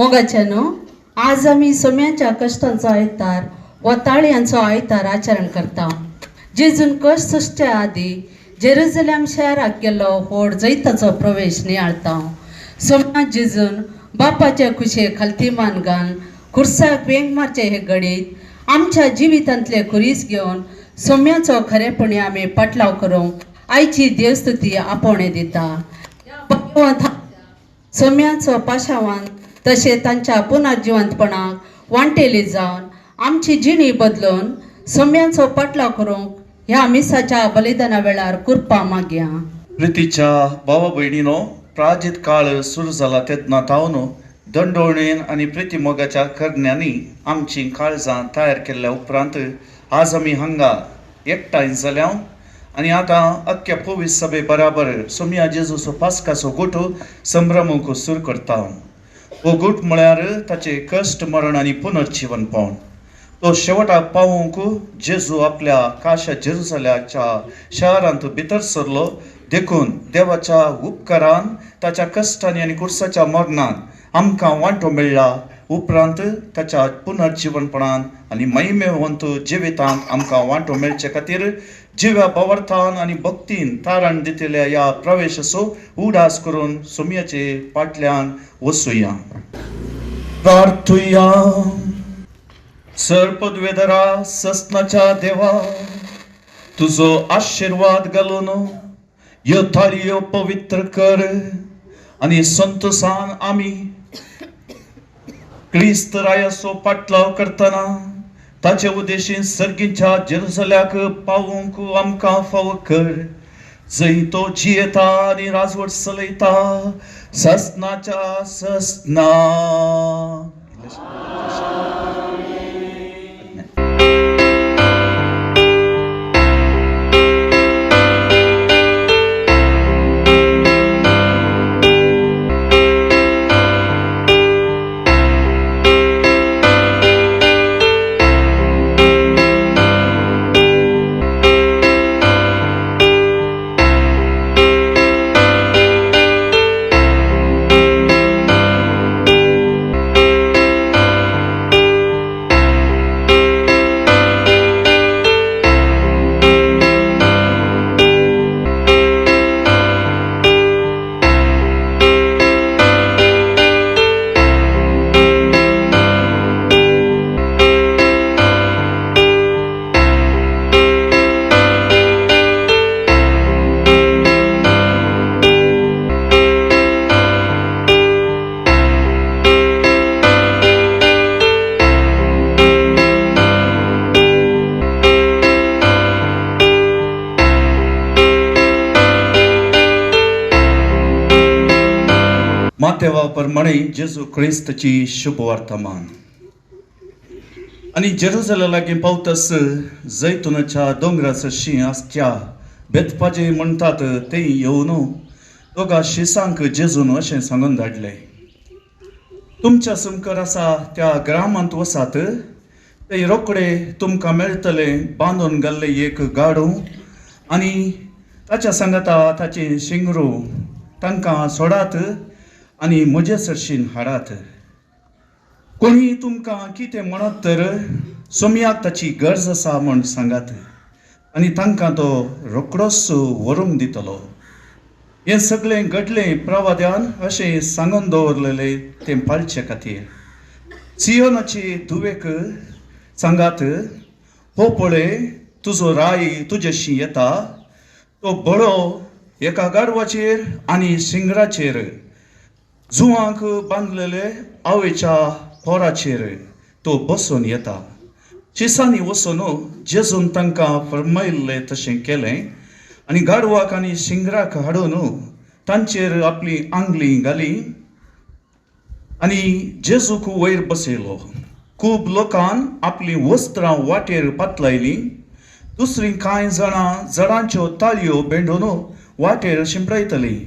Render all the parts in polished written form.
मोगाच्यानो आज आम्ही सोम्याच्या कष्टांचो आयतार व ताळयांचो आयतार आचरण करता. जेजून कश्ट सृश्ट्या आदी जेरुसलेम शहराक गेलो व्हड जैताचो प्रवेश नियाळता. सोम्या जेजून बापाच्या खुशे खालती मानगान खुर्साक वेंग मारचे हे घडीत आमच्या जिवितांतले खुरीस घेवन सोम्याचो खरेपणी आमी पाटलाव करूंक आयची देवस्तुती आपोवणे दिता. सोम्याचो पाशावान तशे तांच्या पुनर्जिवंतपणाक वांटेली जावन आमची जिणी बदलून सोम्याचो पाटलाव करूंक ह्या मिसाच्या बलिदाना वेळार कुरपा मागया. प्रितीच्या भावा भयणीनो, प्राजीत काळ सुरू जाला तेन्ना तावन दंडोवणेन आनी प्रिती मोगाच्या करण्यांनी आमची काळजां तयार केल्ल्या उपरांत आज आमी हांगा एकठांय जाल्या आनी आतां अख्ख्या पोवीस सभे बराबर सोम्या जेजूचो पास्काचो गोठो संभ्रमूंक सुरू करता. हो गोठ म्हळ्यार ताचे कश्ट मरण आनी पुनर्जीवन पावन तो शेवटाक पावूंक जेजू आपल्या काशा जेरुसलेमाच्या शारांत भितर सरलो. देखून देवाच्या उपकारान ताच्या कश्टांनी आनी कुर्साच्या मरणान आमकां वांटो मेळ्ळा. उपरांत ताच्या पुनर्जीवनपणान आनी महिमेवंत जिवितांत आमकां वांटो मेळचे खातीर जिव्या भावार्थान आनी भक्तीन तारण दितल्या ह्या प्रवेशाचो उडास करून सोम्याचे फाटल्यान वचुया. प्रार्थुया. सर्पद्वेदरा सस्नाच्या देवा, तुजो आशीर्वाद घालून ह्यो थाळयो पवित्र कर आनी संतोषान आमी क्रिस्त रायाचो पाटलाव करतना ताचे उद्देशीन सर्गीच्या जेरुसल्याक पावूंक आमकां फावो कर. जंय तो जियेता आनी राजवट चलयता सस्नाच्या सस्ना. माथेवा प्रमाणे जेजू क्रिस्ताची शुभ वर्तमान. आनी जेरुसलेम लागीं पावतस जैतुनाच्या दोंगराचशी आसच्या बेतपाजे म्हणटात ते येवन दोगा शिसांक जेजून अशें सांगून धाडलें, तुमच्या सुमकार आसा त्या ग्रामांत वसात, ते रोखडे तुमकां मेळटलें बांदून घाल्लें एक गाडो आनी ताच्या सांगाता ताची शिंगरू. तांकां सोडात आनी म्हजे सरशीन हाडात. कोणी तुमकां कितें म्हणत तर सोम्याक ताची गरज आसा म्हूण सांगात आनी तांकां तो रोखडोच व्हरूंक दितलो. हें सगळें घडलें प्रवाद्यान अशें सांगून दवरलेलें तें पाळचे खातीर. सियोनाचे धुवेक सांगात, हो पळय तुजो राय तुजेशी येता, तो बळो एका गाडवाचेर आनी शिंगराचेर जुवांक बांदलेले आवयच्या पोराचेर तो बसून येता. शिसांनी वचून जेजून तांकां फरमायल्लें तशें केलें आनी गाडवाक आनी शिंगराक हाडून तांचेर आपली आंगली घाली आनी जेजूक वयर बसयलो. खूब लोकांन आपली वस्त्रां वाटेर पातलायलीं. दुसरीं कांय जाणां झाडांच्यो ताळयो बेंडून वाटेर शिंपडयतलीं.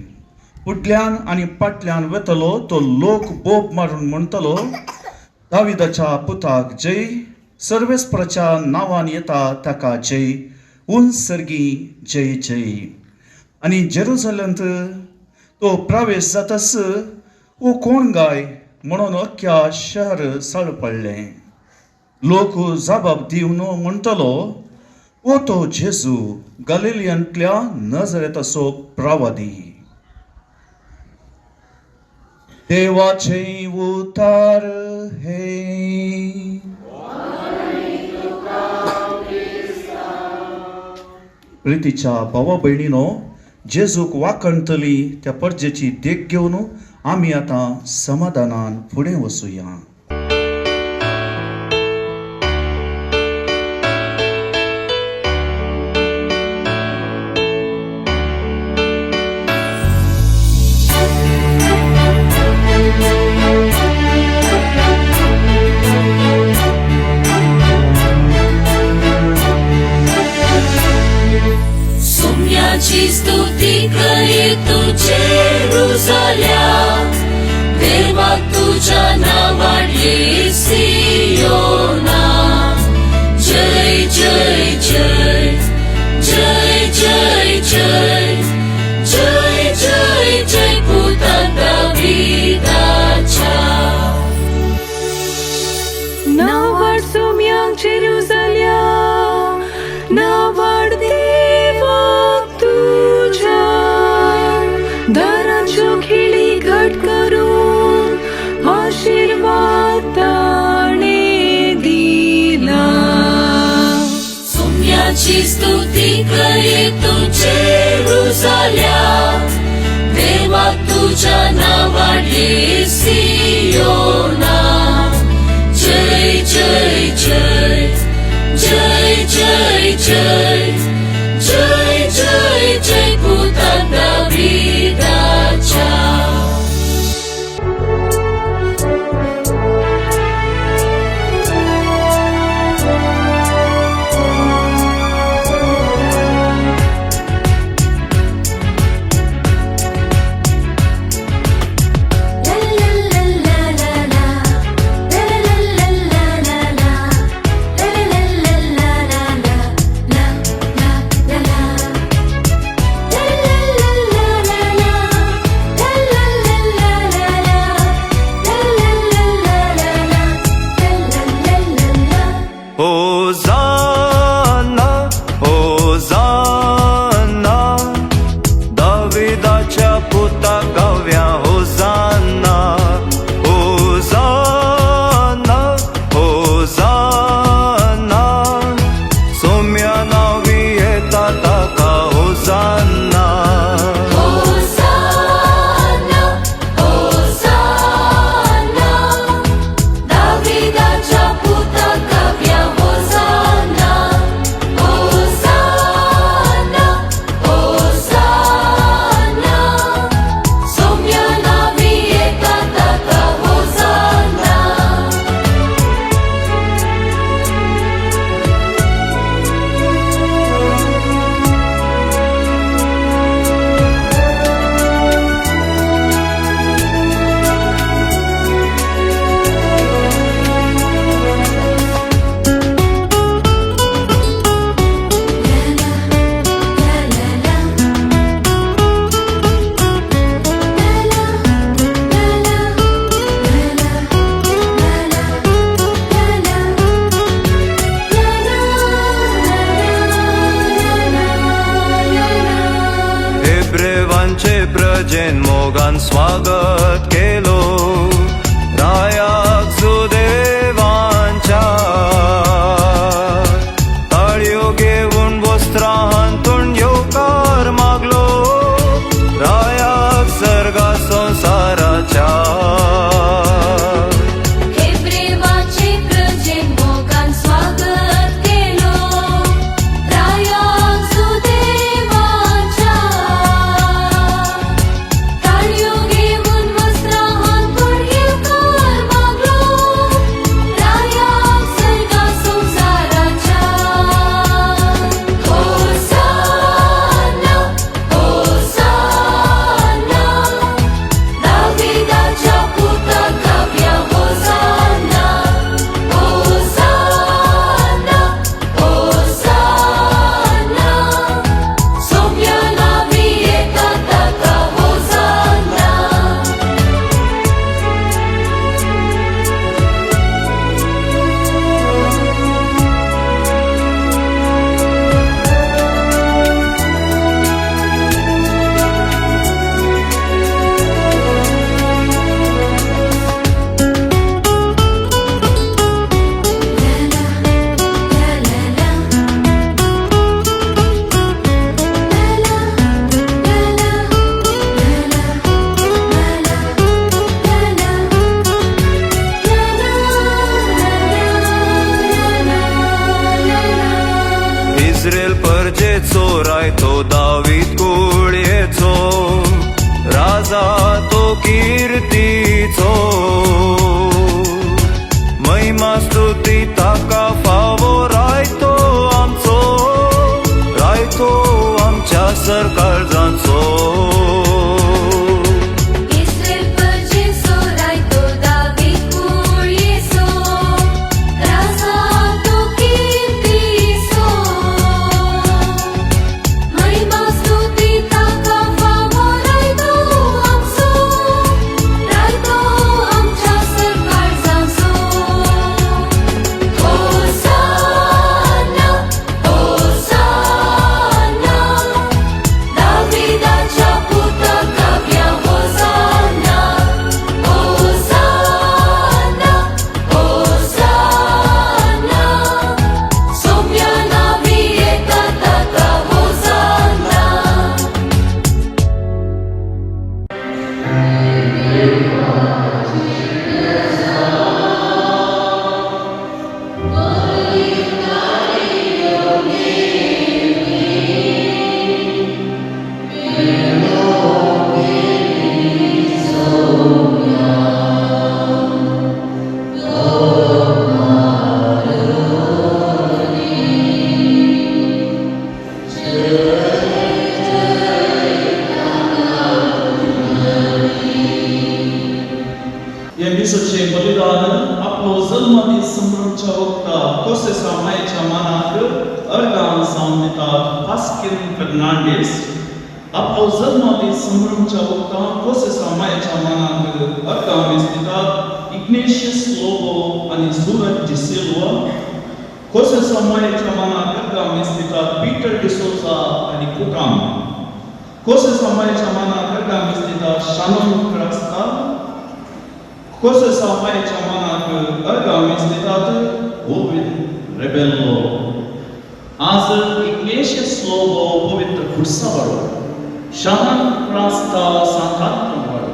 फुडल्यान आनी फाटल्यान वतलो तो लोक बोब मारून म्हणटलो, दाविदाच्या पुताक जय, सर्वेस्पराच्या नांवान येता ताका जय, उंच सर्गी जय जय. आनी जेरुसलेमांत तो प्रवेश जातास, ओ कोण गाय म्हणून अख्ख्या शहर सळपडलें. लोक जबाब दिवन म्हणटलो, ओ तो जेजू गलिलियांतल्या नजरेताचो प्रवादी. देवाचे उतार हे. प्रितीच्या भावा भयणीनो, जेजूक वाकणतली त्या परजेची देख घेवन आमी आतां समाधानान फुडें वचुया. Ci स्तुति करे तुझे रुसल्या देवा तुझ्या नावाने सियोना. जय जय जय जय जय जय जय जय जय पुता दाविदाच्या. नावाड सोम्यांक जेरुसल्या नावाड देवा तुझ्या दाराच्यो खिळी घट करून आशीर्वाद ताणे दिला. सोम्याची स्तुती करे तुझे रुसल्या देवा तुझ्या नावाने सियोना. जय जय जय जय जय जय जय जय जय पुता दाविदाच्या. होसाना होसाना दाविदाच्या पुता गाव्या. होसाना होसाना होसाना सोम्या नावी येता ताका. होसाना होसाना होसाना दाविदाच्या पुता गाव्या. होसाना होसाना होसाना सोम्या नावी येता ताका. होसाना. हेब्रेवांचे प्रजेन मोगान स्वागत केलो. रायाक सुदेवांच्या ताळयो घेऊन वस्त्रां हातून येवकार मागलो. रायाक सर्गा संसाराच्या हेब्रेवाचे प्रजेन मोगान स्वागत केलो. रायाक सुदेवाच्या ताळयो घेऊन वस्त्रां आसा तो कीर्तीचो महिमा स्तुती ताका फावो रायतो आमच्या सरकारांचो Israel perciso raito David curieso Rasa tu kirtiso Mahima stuti taka favorito amso Raito amcha sarkar zanso Hosanna Hosanna Davidaच्या पुतकाव्या Hosanna Hosanna Hosanna Somya navi eka taka Hosanna येशूचे बलिदान आपलो जल्म दीस संभ्रमच्या वक्ता कोसेसा मायेच्या मानाक अर्गां सावन दितात पास्किन फर्नांडीस आपलो जल्म दीस संभ्रमच्या वक्ता कोसेसा मायेच्या मानाक अर्गां दितात इग्नेशियस लोबो आनी सूरज डी सिल्वा कोसेसा मायेच्या मानाक अर्गां दितात पीटर डिसोजा आनी कुकाम कोसेसा मायेच्या मानाक अर्गां दितात शानोन क्रास्ता Koseसा मायेच्या मानाक अर्गां दितात ओविद रेबेल्लो आज इग्नेशियस लोबो पवित्र खुर्सावाडो शानन क्रास्ता सांतांतवाडो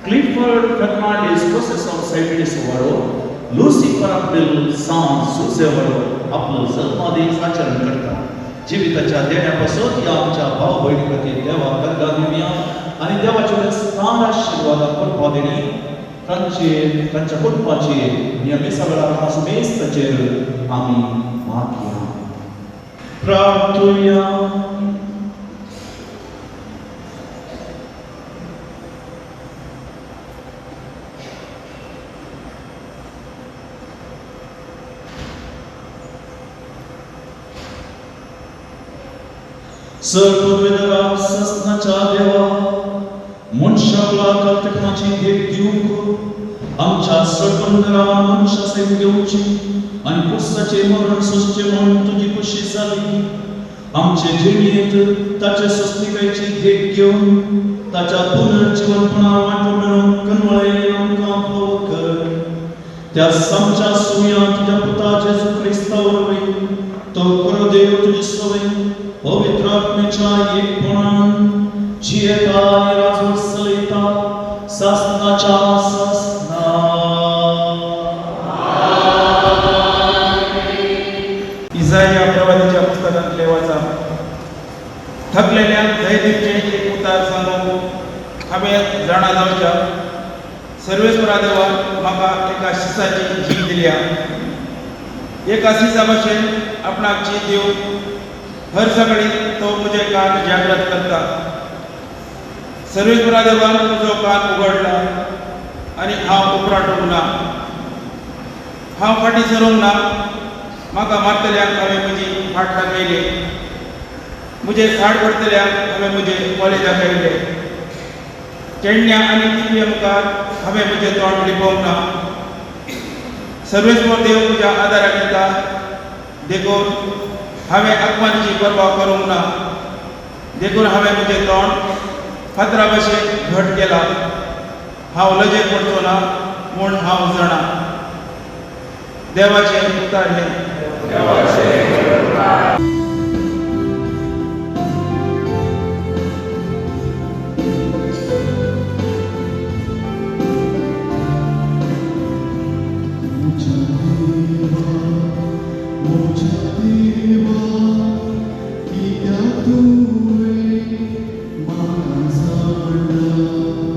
क्लिफर्ड फर्नांडीस कोसेसा सायडीस वाडो लुसी पराबिल सान सुसेवाडो आपलो जल्मदीस आचरण करता जिविताच्या देण्यापासून या आमच्या भाव भयणी खातीर देवाक अर्गां दिवया आनी देवाचे विस्तार आशिर्वादाक परबोदेणी तांच्या कुटुंबाचेर आमी सगळ्या आसमेस्ताचेर आमी मागया प्रार्थुया सर्ववेदरा सस्नाच्या देवा मनशाला कल्पनाची देख दिवंक आमच्या सर्वंदरा मनशा सैत घेवची आनी पुस्ताचे मरण सुस्ते म्हणून तुजी खुशी जाली आमचे जिणेंत ताचे सुस्तिकायेची देख घेवन ताच्या पुनर्जीवनपणा वांटो मेळून कनवळेन आमकां फोव कर त्या आमच्या सुया तुज्या पुता जेजू क्रिस्ता वरवीं तो बरो देव तुजी सवय पवित्र आत्मेच्या एकपणान जियेता आनी राजवट चलयता सासनाच्या सासना इसाया प्रवादीच्या पुस्तकांतले वाचा थकलेल्यांक धैर्य दिवचे एक उतार सांगू हांवें जाणा जावच्या सर्वेस्वरा देवान म्हाका एका शिसाची जीण दिल्या एका शिसा भाशेन आपणाक जीण दिवंक हर सकाळी तो म्हजे कान जागृत करता सर्वेस्वरा देवान म्हजो कान उगडला आनी हांव उपराटूंक ना हांव फाटीं सरूंक ना म्हाका मारतल्यांक हांवें म्हजी फाट दाखयली म्हजे खाड भरतल्यांक हांवें म्हजे कोले दाखयले चेडण्या आनी दिव्य मुखार हांवें म्हजें तोंड लिपोवंक ना सर्वेस्वर देव म्हज्या आदाराक येता देखून हांवें आत्माची परवा करूंक ना देखून हांवें म्हजें तोंड फातरा भाशेन घट केला हांव लजेक पडचो ना म्हूण हांव जाणा देवाचें उतार हें Thank you.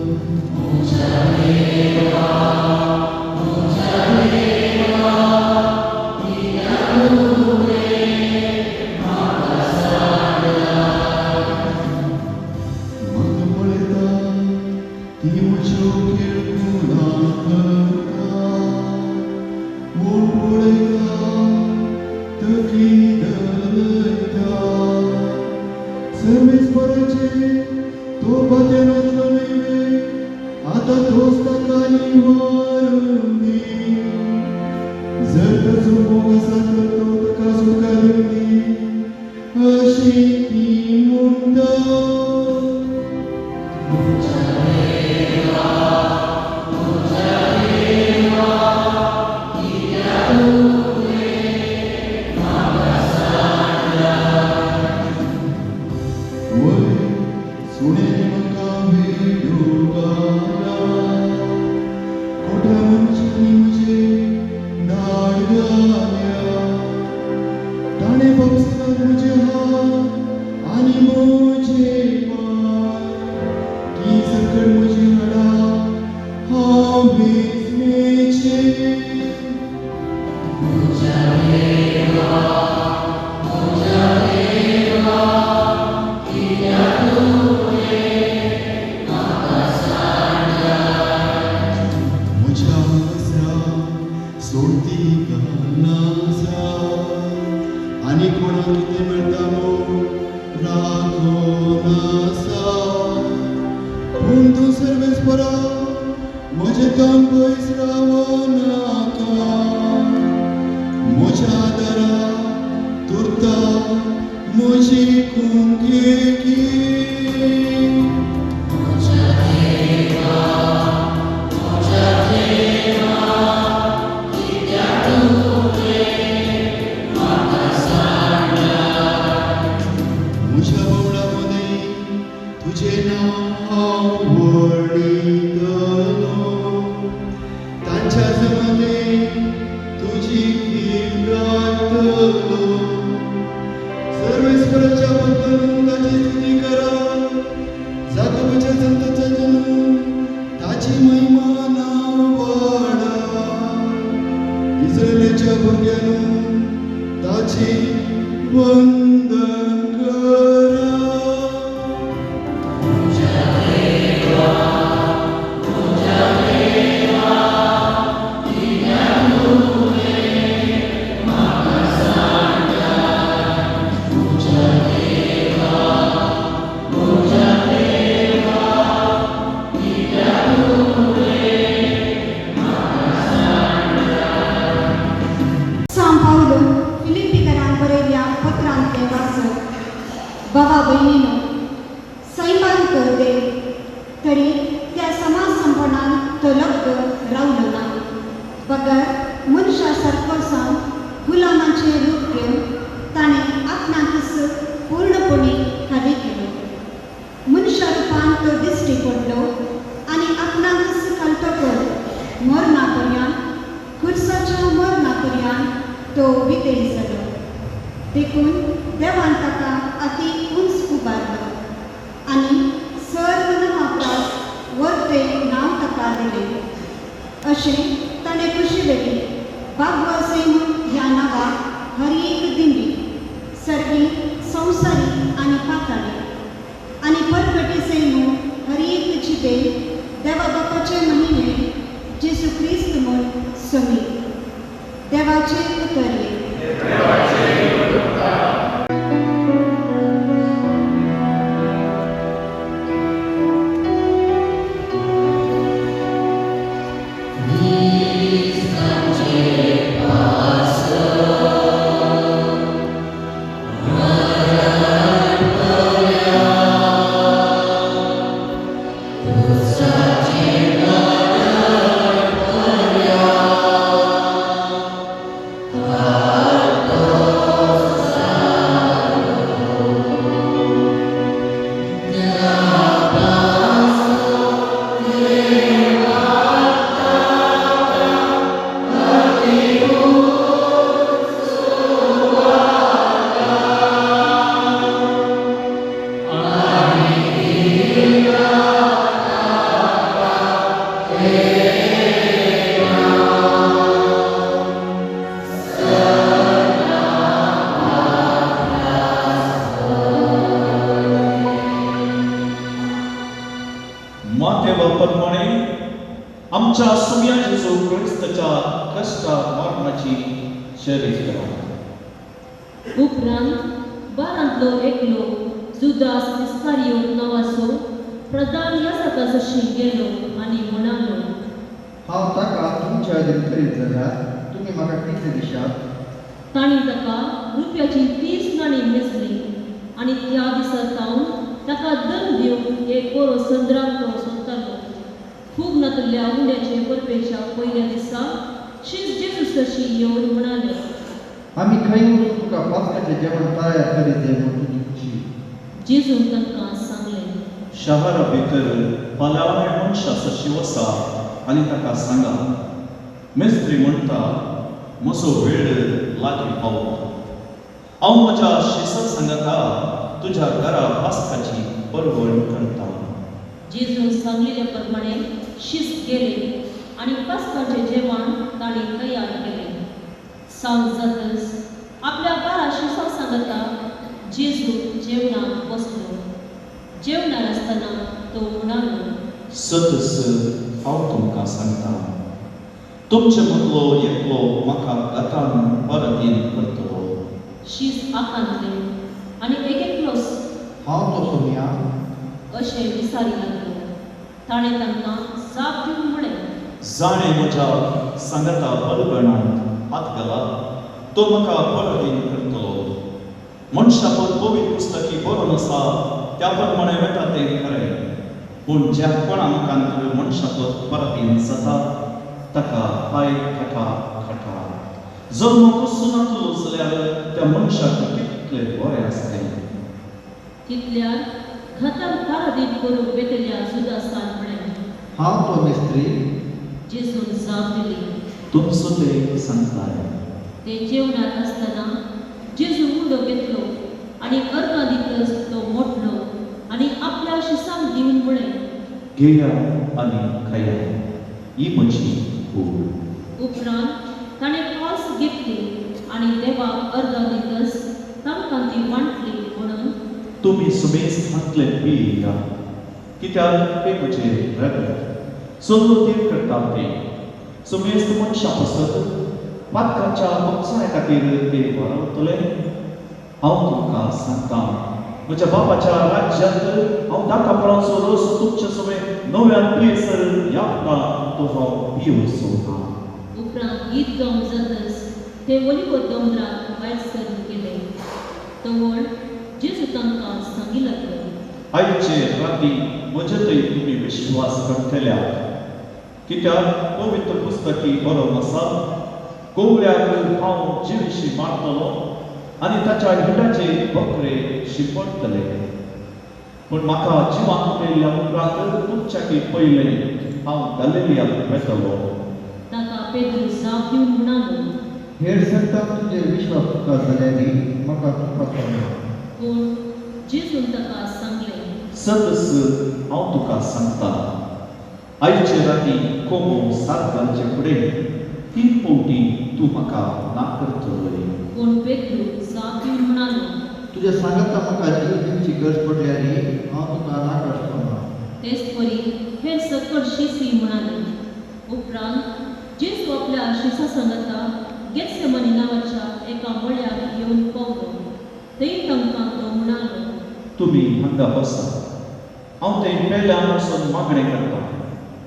ताच्या दोस्तांनी वारुंदी जर ताचो मोग आसा तर तो ताका सुटका दिवंदी अशी ती म्हणटा आणि कोणाक कितें मेळटा राखोनासा पूण तूं सर्वेस्परा म्हजें काम पयस रावनाका म्हज्या आदारा तुर्ता म्हजी कुंकेकी भावा बहिणीनो सैमान करते तरी त्या समाज संपणान तो लग्न रावलो ना बगर मनशासारको सावन गुलामाचे रूप घेवन ताणें आपणाकच पूर्णपणी खाली केलो मनशा रुपान तो दिश्टी पडलो आनी आपणाकच कळटकच मरणा पर्यंत खुर्साच्या मरणा पर्यंत तो विदेश जालो देखून देवान ताका अति उंच उबारलो आनी सर्व महाप्रास वर्ते नांव ताका दिलें अशें ताणें कशी वेली बागवा सैम ह्या नांवाक हर एक दिंडी सर्गी संवसारी आनी पाताळी आनी परगटे सैम हर एक चिते देवा बापाचे महिमे जेसू क्रिस्त म्हूण समी देवाचे उतरले आमच्या सुम्या जेजू क्रिस्ताच्या कष्टा मरणाची शर्यत करा उपरांत बारांतलो एकलो जुदास इस्कारियोत नांवाचो प्रधान याजका जशी गेलो आनी म्हणा हांव ताका तुमच्या अधीन करीत जाल्यार तुमी म्हाका कितें दिशात? ताणी ताका रुपयाची 30 नाणी मेजली आनी त्या दिसा सावन ताका दंड दिवंक एक बरो संद्राक तो सोदतालो. खूब नातल्या उंड्याचे परपेच्या पयल्या दिसा श्री जेजूस तशी येवन म्हणाले, आमी खंय वचून तुका पास्काचें जेवण तयार करीत जाय म्हूण तुजी खुशी. जेजून तांकां सांगलें, शारा भितर पालावणे मनशा सशी वसा आनी ताका सांगा, मेस्त्री म्हणटा म्हजो वेळ लागीं पावता. हांव म्हज्या शिसाक सांगता तुज्या घरा पास्काची परवण करता. जेजून सांगलेल्या प्रमाणे शिस्त गेले आनी पास्काचें जेवण ताणें तयार केलें. सांज जातच आपल्या बारा शिसाक सांगता जेजू जेवणाक बसलो. जेवणार आसतना तो म्हणालो, सतस हांव तुमकां सांगता, तुमचे मदलो एकलो म्हाका गातान परतीन करतलो. शीस आकांतले आनी एकलोस हांव तो सोम्या अशें विचारी लागलो. ताणें तांकां जाप दिवन म्हळें, जाणें म्हज्या सांगता बलगणांत हात घाला, तो म्हाका परतीन करतलो. मनशापद पवित्र पुस्तकी बरोवन आसा त्या प्रमाणे वता तें खरें, पूण ज्या कोणाक मनशापद परतीन जाता ताका पांय खटा खटा. जल्म पसून नासलो जाल्यार त्या मनशाक कितलें बरें आसलें. तितल्यार घातान पारादीप करूंक बेतल्या जुदासान म्हळें. हांव तो मेस्त्री. जेजून जाप दिली. तुमचो ते सांगताय. ते जेवणाक आसतना जेजू उंडो घेतलो आनी अर्गां दितच तो मोडलो आनी आपल्या शिसांक दिवन म्हळें, घेया आनी खाया, ही म्हजी कूड. उपरांत ताणें कॉस घेतली आनी देवाक अर्गां दितच तांकां ती वांटली म्हणून, तुमी सुमेज हातले पिया, कित्याक ते म्हजे रगत सल्लो तीर करता ते. सुमेज मनशा पसत पातकाच्या मोगसाय खातीर ते वारवतले. हांव तुमकां सांगता, म्हज्या बापाच्या राज्यांत हांव दाखा रोस तुमचे सगळे नव्यान पियेसर यातना तो हांव पिवचो ना. उपरांत गीत गावन जातच ते ओलिव दोंगराक भायर सरून गेले. तवळ जेजू तांकां सांगी लागलो, आयचे राती म्हजे थंय तुमी विश्वास करतल्या, कित्याक पवित्र पुस्तकी बरोवन आसा, कोवळ्याक हांव जिवीशी मारतलो आनी ताच्या हिडाचे बकरे शिंपडटले. पूण म्हाका जिवाक मेल्ल्या उपरांत तुमच्याकी पयलें हांव गलिलियांत वेतलो. ताका पेद्रू जाप दिवन म्हणालो, हेर संतांक तुजे विश्वास तुका जाल्यारी म्हाका तुका सांग. पूण जेजून ताका सांगलें, सतस हांव तुका सांगता, आयचे राती कोंबो सारकांचे फुडें 3 फावटी तूं म्हाका ना करतलोय. पूण पेद्रू जाप दिवन म्हणालो, तुज्या सांगता म्हाका जीव दिवची गरज पडल्यारी हांव तुका नाकाच करना. तेच परी हेर सकट शिसी म्हणाले. उपरांत जेजू आपल्या शिसा सांगता गेत्सेमनी नांवाच्या एका मळ्यार येवन पावलो. थंय तांकां तो म्हणालो, तुमी हांगा बसा, हांव थंय पेल्यान वचून मागणें करता.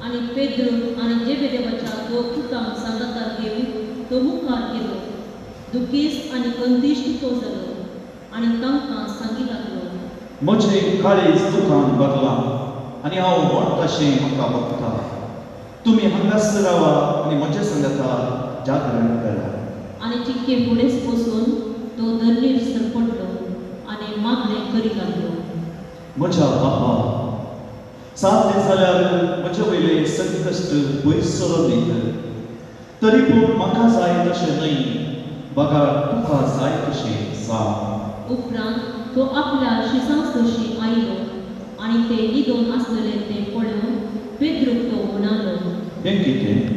आनी पेद्रू आनी जेबेदेवाच्या 2 पुतांक सांगातार घेवन तो मुखार गेलो. दुखीस आनी अंतिश्ट तो जालो आनी तांकां सांगी लागलो, म्हजे काळीज दुखान भरला आनी हांव म्हण तशें म्हाका बगता. तुमी हांगासर रावा आनी म्हजे सांगता जागरण करा. आनी चिक्के फुडेंच बसून तो धरणीर सरपडलो आनी मागणें करी लागलो. म्हज्या बापा, साध्य जाल्यार म्हजे वयले संकश्ट पयस सरून न्ही, तरी पूण म्हाका जाय तशें न्हय, बगा तुका जाय तशें जावं. उपरांत तो आपल्या शिसांसशी आयलो आनी ते न्हिदोन आसलेले ते पळोवन पेद्रूक तो म्हणालो, हें कितें?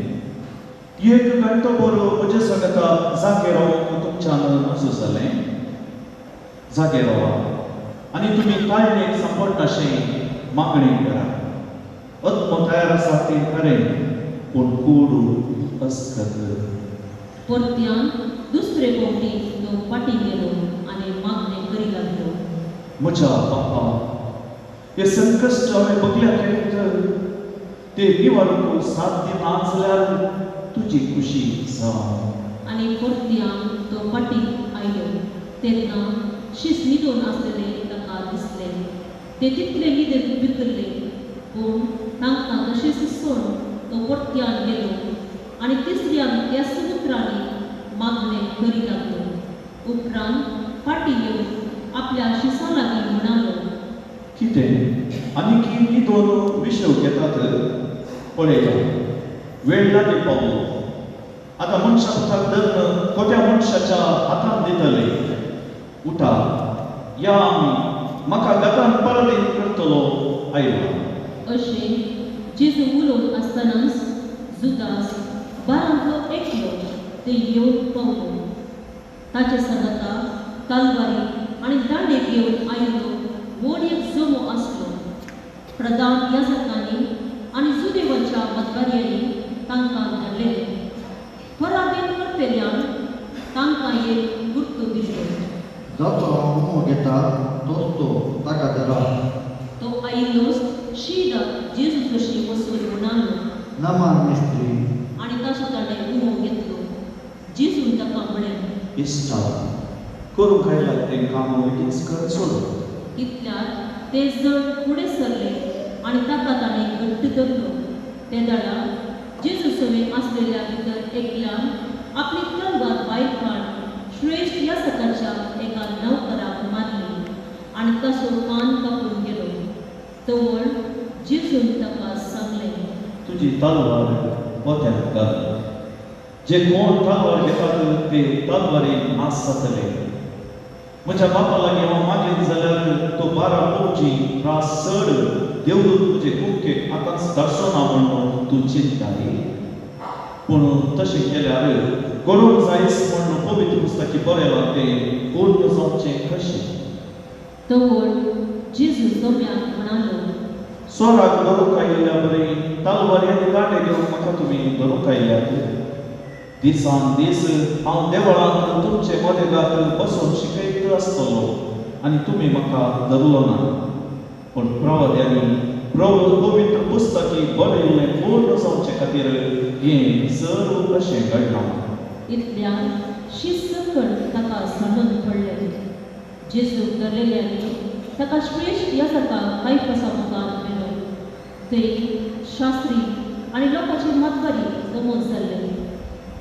1 घंटो बरो म्हजे सांगता जागे रावूंक तुमच्यान नजो जालें? जागे रावा आनी तुमी ताळणेक सांपडनाशें मागणें करा. आत्म तयार आसा तें खरें, पूण कूड अस्कत. परत्यान दुसरे फावटी तो फाटीं गेलो आनी मागणें करी लागलो. म्हज्या बापा, हे संकश्ट हांवें बगल्या ते निवारको साध्य नाचल्यार तुजी खुशी जावं. आणि परत्यान तो फाटीक आयलो तेन्ना शीस न्हिदून आसलेले ताका दिसले. ते तितले भितरले पूण तांकां तशेंच दिसून तो परत्यान गेलो आनी तिसऱ्यान त्या समुद्रांनी मागणें करी लागलो. उपरांत फाटीं येवन आपल्या शिसा लागीं म्हणालो, कितें आनी न्हिदोन विशव घेतात पळयता. वेळ लागीं पावलो. आतां मनशा पुताक धरून खोट्या मनशाच्या हातांत दितले. उठा, या आमी, म्हाका गतान परत करतलो आयला. अशें जेजू उलोवन आसतनाच जुदास बारांतलो एकलो ते येवन पावलो. ताचे सांगाता तलवारी आनी दांडेक घेवन आयिल्लो व्हड एक जमो आसलो. प्रधान याजकांनी आनी जुदेवाच्या मतदारांनी तांकां धरलेले. फराबेन करतेल्यान तांकां एक गुर्तू दिसलो. जाचो हांव उमो घेता तोच तो ताका धरा. तो आयिल्लोच शीद जेजू कशी वसून म्हणालो. नमान मिस्त्री आनी ताचो ताणें उमो घेतलो. जेजून ताका म्हळें, इश्टा करूंक आयला तें काम बेगीच कर सोड. इतल्यात ते जण फुडें सरले आनी ताका ताणें घट्ट धरलो. ते दाडा जेजू समेत आसलेल्या भितर एकल्यान आपली तलवार भायर काड श्रेष्ठ याजकाच्या एका नौकराक मारली आनी ताचो कान कापून गेलो. तवळ जेजून ताका सांगलें, तुजी तलवार पोत्यांत घाल. जे कोण तलवार घेतात ते तलवारीन नास जातले. म्हज्या बापा लागीं हांव मागीत जाल्यार तो 12 पौजी त्रास चड देवदूत तुजे कुडकेक आतांच धाडचो ना म्हणून तूं चिंताय. पूण तशें केल्यार गरोवंक जायच म्हूण पवित्र पुस्तकी बरयलां तें पूर्ण जावचें कशें. तवळ जेजू गम्याक म्हणालो, सोराक धरूंक आयिल्ल्या बरी तलवारी आनी दांडे घेवन म्हाका तुमी धरूंक आयल्यात. दिसान दीस हांव देवळांत तुमचे मदेगांत बसून शिकयत आसतलो आनी तुमी म्हाका धरलो ना. पूण प्रवाद्यांनी पवित्र पुस्तकी बरयल्लें पूर्ण जावचे खातीर हें सर्व अशें घडलां. इतल्यान शीस सकट ताका सांडून पडलें. जेजू धरलेल्यांनी ताका श्रेष्ठ याजकाक कायफासा मुखार व्हेलो. थंय शास्त्री आनी लोकांचे मतवारी जमत जाल्ले.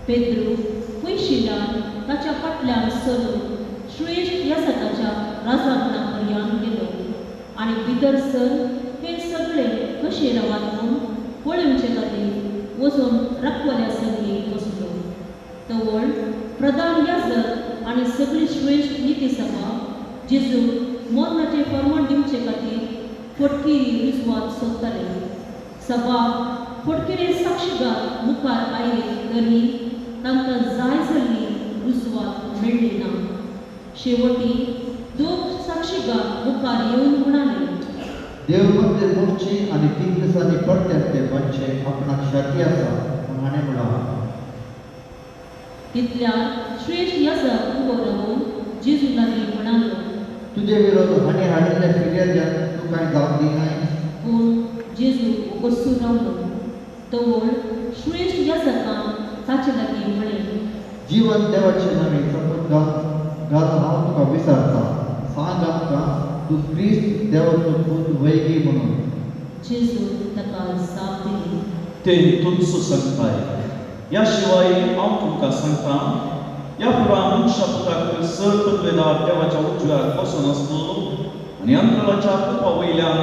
पेद्रू पयशिल्यान ताच्या फाटल्यान सरून श्रेष्ठ याजकाच्या राजांगणा पर्यंत गेलो आनी भितर सर हे सगळे कशे रावात म्हूण पळोवचे खातीर वचून राखवाल्या संगी बसलो. तवळ प्रधान याजक आनी सगळी श्रेष्ठ निती सभा जेजू मरणाचे फर्माण दिवचे खातीर फटकिरी रुजवात सोदताले. सभा फटकिरे साक्षीगार मुखार आयले तरी तांकां जाय जाल्ली रुजवात मेळ्ळी ना. शेवटी दोग साक्षीगार मुखार येवन म्हणाले, देव मंदिर मोडची आनी 3 दिसांनी परत्यान ते बांदचे आपणाक शाती आसा म्हूण हाणें म्हळां. तितल्यार श्रेष्ठ याजक उबो रावून जेजू लागीं म्हणालो, तुजे विरोध हाणें हाडिल्ल्या फिर्याद्यान तूं कांय जावंक दिनाय. पूण जेजू बसून रावलो. तवळ श्रेष्ठ याजकान ताचे लागीं म्हळें, जीवन देवाचे नवे शपथ घाल हांव तुका विचारता. सांग आमकां तूं क्रिस्त देवाचो पूत वैगी म्हणून. जेजू ताका जाप दिली, तें तुमचो सांगताय. ह्या शिवाय हांव तुमकां सांगता, ह्या फुडां मनशा पुताक सर पदवेदार देवाच्या उजव्यार बसून आसतलो आनी अंतराच्या कुपा वयल्यान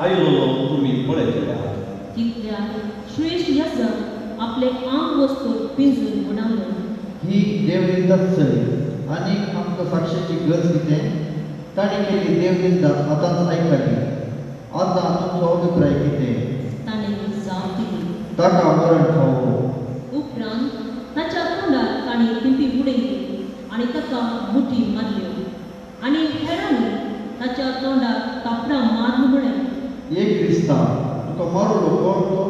आयलो तुमी पळयतल्यात. तितल्यार श्रेष्ठ याजक आपले आंग वस्तून पिंजून म्हणालो, ही देवनिंदा चली आनीक आमकां साक्षीची गरज कितें. ताणें केली देवनिंदा आतांच आयकली. आतां तुमचो अभिप्राय कितें. ताणें जाप दिली. ताका मरण फावो. उपरांत ताच्या तोंडार ताणें पिंपी उडयली आनी ताका मुठी मारल्यो आनी हेरांनी ताच्या तोंडार कापडां मार म्हळें. एक क्रिस्ता तुका मारलो कोण तो.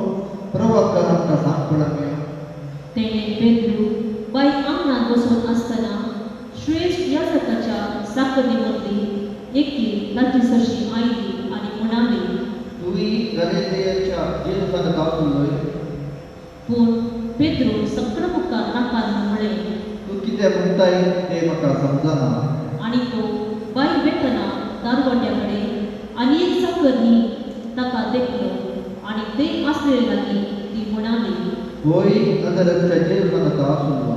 प्रवक्तान आमकां सांग पडले. तेणें पेद्रू बाई आंगणात बसून आसतना श्रेष्ठ याजकाच्या साकरी मदली एकी ताची सरशी आयली आनी म्हणाली, तुवें तुमी गलिलेयाच्या जेजू सांगत आसलोय पूण पेद्रू सकल मुखार नाकार म्हणलें. तूं कितें म्हणटाय तें म्हाका समजना. आणि तो बाय वेतना दारवाट्या कडेन आनी एक चाकरनी ताका देखलो आनी ते आसले लागीं ती म्हणाली. होय नजरेच्या जेजू सांगत आसलो.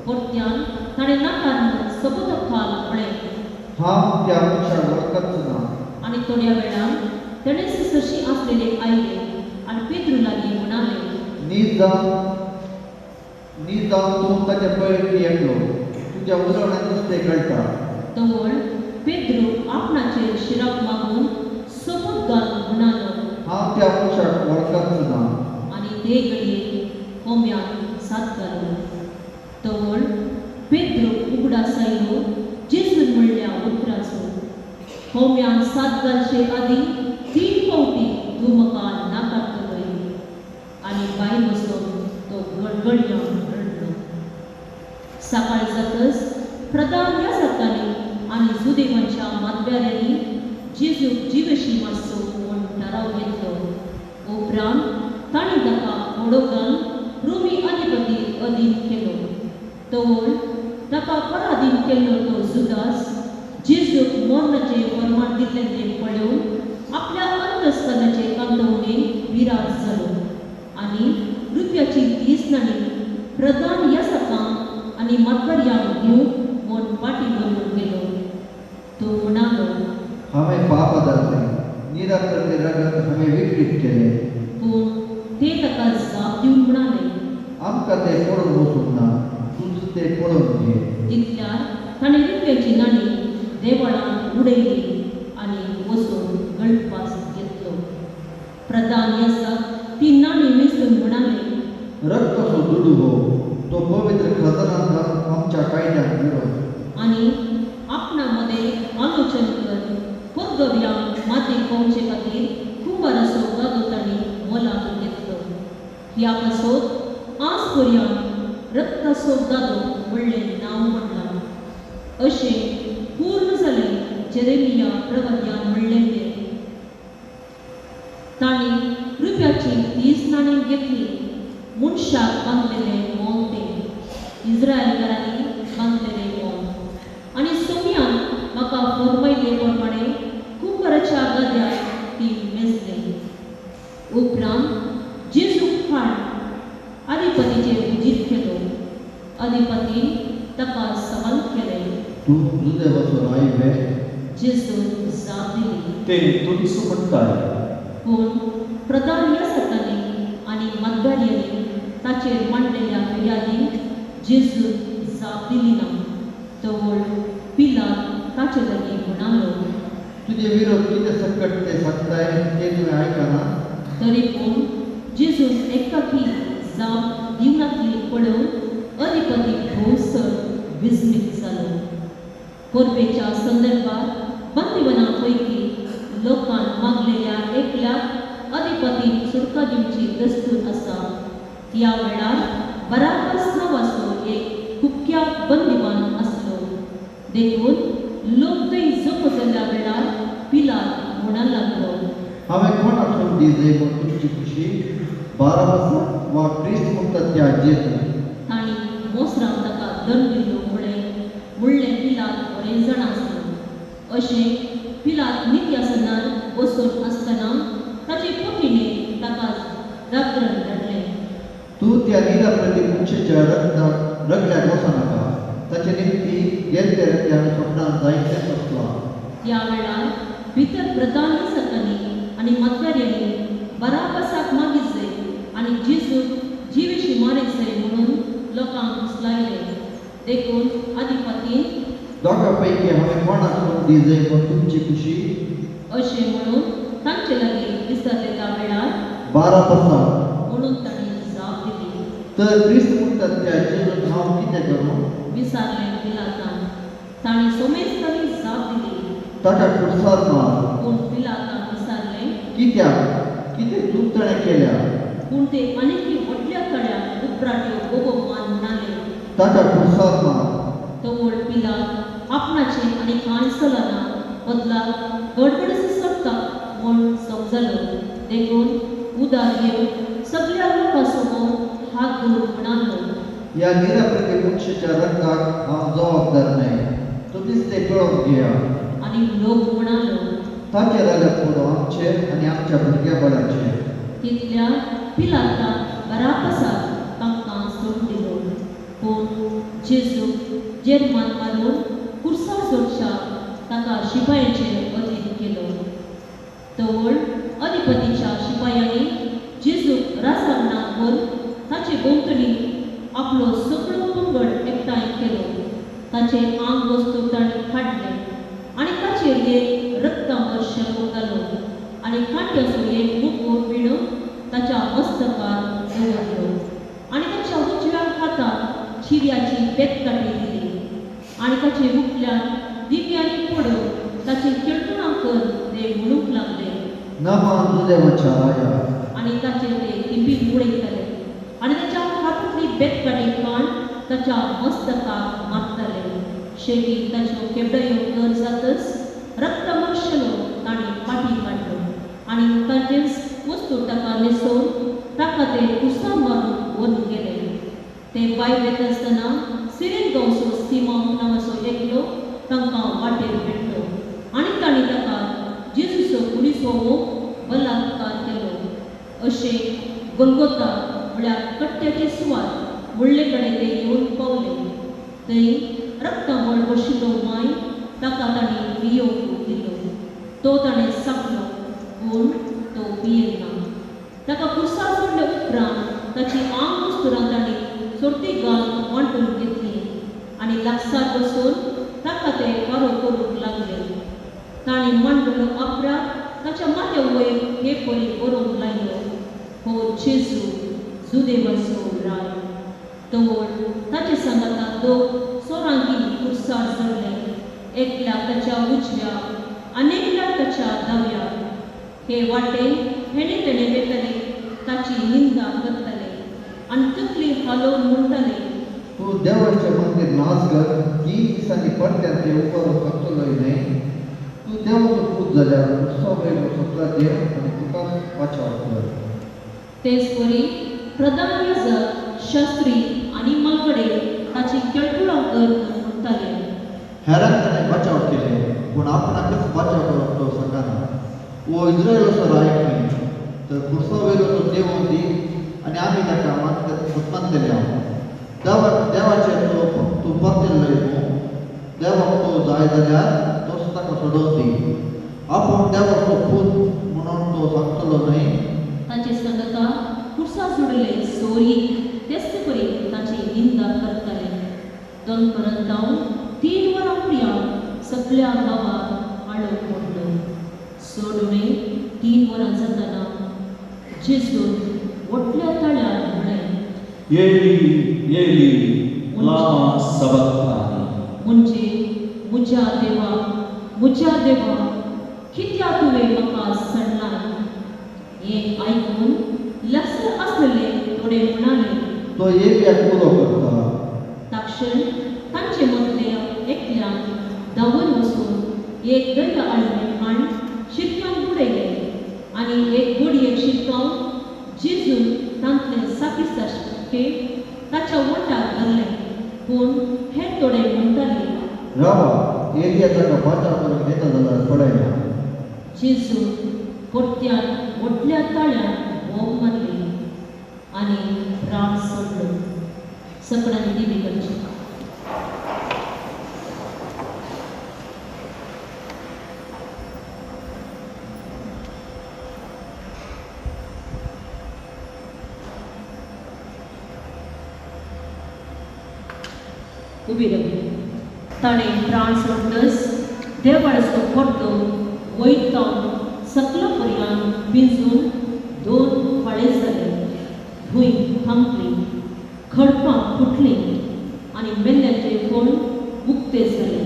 परत्यान ताणें नाकार म्हणून सबूत खाल म्हळें. हांव त्या मनशाक वळखच ना. आनी थोड्या वेळान तेणें सरशी आसलेले आयले आनी पेद्रू लागीं म्हणाले. न्हीद जावन तूं ताचे पळयत येतलो. तुज्या उलोवण्यान दिसतें कळटा. तवळ पेद्रू आपणाचेर शिराक मागून सबूत घाल म्हणालो. हांव त्या मनशाक वळखच ना. आनी ते घडये कोंब्यान सात घालो. तवळ पेद्रू उगडास आयलो जेजून म्हणल्या उतराचो. कोंब्यान सात घालचे आदीं 3 फावटी तूं म्हाका नाकारतलोय. आनी भायर बसून तो गडगड्यान रडलो. सकाळी जातच प्रधान याजकांनी आनी सुदैवांच्या मातब्याऱ्यांनी जेजूक जिवेशी मारचो म्हूण थाराव घेतलो. उपरांत तांणी ताका व्हडो घालन रोमी अधिपती अधीन केलो. तवळ ताका पराधीन केल्लो तो जुदास जेजूक मरणाचे फर्माण दिल्लें तें पळोवन आपल्या अंतस्करणाचे कांतवणेक विराट जालो आनी रुपयाची 30 नाणी प्रधान याजकांक आनी मातबऱ्यांक दिवंक म्हूण पाटी भरून गेलो. तो म्हणालो. हांवें पाप धरलें. निराकरणे रगत हांवें विकृत केलें. पूण ते ताका जाप दिवन म्हणाले. आमकां तें पळोवन वचूंक ना. तुज तें पळोवन घे. तितल्यार ताणें रुपयाची नाणी देवळांत उडयली आनी वचून गळपास घेतलो. प्रधान याजक ती नाणी मेजून म्हणाले. रक्तसो दुडू हो. तो पवित्र खजाना घालून आमच्या कायद्याक विरोध. आनी आपणा मध्ये आलोचन कर. परगव्यांक माती पावचे खातीर कुंभाराचो गादो तांणी मोलाक घेतलो. ह्या पासत आज पर्यंत रक्ताचो गादो म्हणलें नांव म्हणलां. अशें पूर्ण जालें जेरेमिया प्रवक्त्यान म्हणलें तें. तांणी रुपयाची 30 नाणी घेतली. मनशाक बांदलेलें मोल तें. इस्रायलकारांनी बांदलेलें मोल. आनी सोम्यान म्हाका फरमायले प्रमाणे कुंभाराच्या गाद्यार ती मेजली. उपरांत जेजूक हाड अधिपतीचेर विजीत केलो. अधिपतीन ताका सवाल केले. तूं तुजें वचून आयिल्ले. जेजून जाप दिली. ते तुमचो म्हणटाय. पूण प्रधान याजकांनी आनी मातबऱ्यांनी ताचेर मांडलेल्या फिर्यादीक जेजून जाप दिली ना. तवळ पिलात ताचे लागीं म्हणालो. तुजे विरोध कितें सकट ते सांगताय तें तुवें आयकना. तरी पूण जेजून एकाकी जाप दिवनातली पळोवन अधिपती भोवसर विस्मीत जालो. परबेच्या संदर्भात बंदिवानां पैकी लोकांन मागलेल्या एकल्याक अधिपतीन सुटका दिवची दस्तूर आसा. ह्या वेळार बराब्बास नांवाचो एक कुख्यात बंदिवान आसलो. देखून लोक थंय जमा जाल्ल्या वेळार पिलात म्हणूंक लागलो. हांवें कोणाक सूट दिली म्हूण तुमची खुशी. बाराबास वा क्रिस्त म्हणटा त्या जेजू. तांणी मोसरान ताका दंड दिलो म्हणलें पिलात बरें जाण आसलो. अशें पिलात नित्यासनार बसून आसतना ताचे पत्नीने ताका जागरण धाडलें. तूं त्या निराप्रती मनशेच्या रगड्याक वचनाका. ताचे निमती गेल्ले रगड्यान स्वप्नांत जायतेच आसलां. त्या वेळार भितर प्रधान याजकांनी आनी मातबऱ्यांनी बराब्बासाक मागीत जाय आनी जेजूक जिवेशी मारीत जाय म्हणून लोकांक उचलायले. देखून अधिपतीन दोगा पैकी हांवें कोणाक सूट दिली म्हूण तुमची खुशी. अशें म्हणून तांचे लागीं विचारलेल्या वेळार बाराबासाक म्हणून तांणी जाप दिली. तर क्रिस्त म्हणटा त्या जेजूक हांव कितें करूं. विचारलें पिलातान. तांणी सोमेस्तानी जाप दिली. ताका खुर्सार मार. पूण पिलातान विचारलें. कित्याक कितें चूक ताणें केल्या. पूण ते आनीक व्हडल्या तळ्याक उपराट्यो गोगो मान म्हणाले. ताका खुर्सार मार. तवळ पिलात आपणाचे आनी कांय चलना बदलाक गडबडीचो करता म्हूण समजलो. देखून उदार घेऊन सगळ्या लोकांसमोर हात धरून म्हणालो, या निराप्रती मनशेच्या रंगाक हांव जबाबदार नाही. तुम्हीच ते पळोवन घेया. आणि लोक म्हणालो. ताचे जाल्यार पुरो आमचे आनी आमच्या भुरग्या बळाचे. तितल्या पिलातान बरापसाक तांकां सोडून दिलो. पूण जेजू जेरमान मारून कुर्सार सोडच्या ताका शिपायांचेर अधीन केलो. तवळ अधिपतीच्या शिपायांनी जेजूक राजकारणाक व्हरून ताचे भोंवतणी आपलो सगळो पंगड एकठांय केलो. ताचे आंग वस्तू ताणें काडले आनी ताचेर एक रक्तांबर शेको घालो आनी काट्याचो एक मुकुट विणून ताच्या मस्तकार दवरलो आनी ताच्या उजव्या हाताक शिर्याची बेतकाटी दिली आनी ताचे मुखल्यान दिव्यांनी पडोवन ताची केळकुणांकर ते म्हणूंक लागले, नामान तुदेवाच्या राया. आनी ताचेर ते किंबीर उडयताले आनी ताच्या हातांतली बेतकाटी काण ताच्या मस्तकाक मारताले. शेवटी ताच्यो केबडायो कर जातच रक्तमर्शलो ताणें फाटी काडलो आनी ताचेच वस्तू ताका न्हेसोवन ताका ते कुसार मारून व्हरून गेले. ते भायर वता आसतना सिरेन गांवचो सिमोन नांवाचो एकलो तांकां वाटेर भेटलो आनी तांणी ताका जेजूचो कुडीचो मोग बलात्कार केलो. अशें गोलगोता म्हळ्यार कट्ट्याचे सुवात व्हडले कडेन ते येवन पावले. थंय रक्तामळ बशिल्लो माय ताका तांणी पियोवंक दिलो. तो ताणें सापलो पूण तो पियेना. ताका कुर्सार सोडले उपरांत ताची आंग वस्तुरां तांणी सोडती घालून वांटून घेतली आनी लागसार बसून ताका ते कारो करूंक लागले. तांणी मांडलेलो अपराध ताच्या माथ्या वयर हे परी बरोवंक लायलो, हो जेजू जुदेवाचो राय. तवळ ताचे सांगाता दोग सोरांगी कुर्सार चडले, एकल्याक ताच्या उजव्या आनी एकल्याक ताच्या दाव्या. हे वाटेन हेणे तेणे वेतले ताची निंदा करतले आनी तकली हालोवन म्हणटले, तूं देवाचें मंदीर नाच कर. 3 दिसांनी परत्यान ते उबारून करतलोय न्हय. तूं देवाचो पूत जाल्यार उत्सवयलो सगळा देव आनी तुका वाचाव कर. तेच परी प्रधान याजक, शास्त्री आनी माकडे ताची केळकुळां कर म्हूण म्हणटाले. हेरांक ताणें वाचाव केले पूण आपणाकच वाचाव करप तो सांगना. वो इस्रायलाचो राय न्हय तर कुर्सावयलो तो देव दी आनी आमी ताका मानतले. देवाचेर तूं परतेल्लोय न्हू. देवाक तो जाय जाल्यार तोच ताका सोडोवन दी. आपूण देवाचो पूत म्हणून तो सांगतलो न्हय. ताचे सांगता कुर्सा सोडले सोरी तेच परी ताची निंदा करताले. दनपरां जावन 3 वरां फुड्यान सगळ्या गांवांत आळो पडलो. सोडून 3 वरां जाताना जेजून व्हडल्या ताळ्यान म्हळें, येली येली लामा सबक्तानी. म्हणजे म्हज्या देवा कित्याक तुवें म्हाका सोडलाय. हें आयकून लागसार आसलेले थोडे म्हणाले, तो येल्याक पुरो करता. ताक्षण तांचे मदले एकल्यान धांवन वचून एक दर्या आडवें खाण शिरक्यान बुडयले आनी एक बडयेक शिरकावन जेजून तांतले साकिस्ताचे ताच्या वंटाक धरले. पूण हेर थोडे म्हणटाले, रावा एलिया ताका बाचाव करूंक येता जाल्यार पळयना. जेजून परत्यान व्हडल्या ताळ्यान भोग मारली आनी प्राण सोडलो. सगळ्यांनी दिवी करची. उबी रावली. ताणें प्राण सोडटच देवाचो परतो वयर सकलो पर्यान भिजून 2 फाळे जाले. भूंय थांबली, खडपां फुटलीं आनी मेल्ल्यांचे कोण उक्ते जाले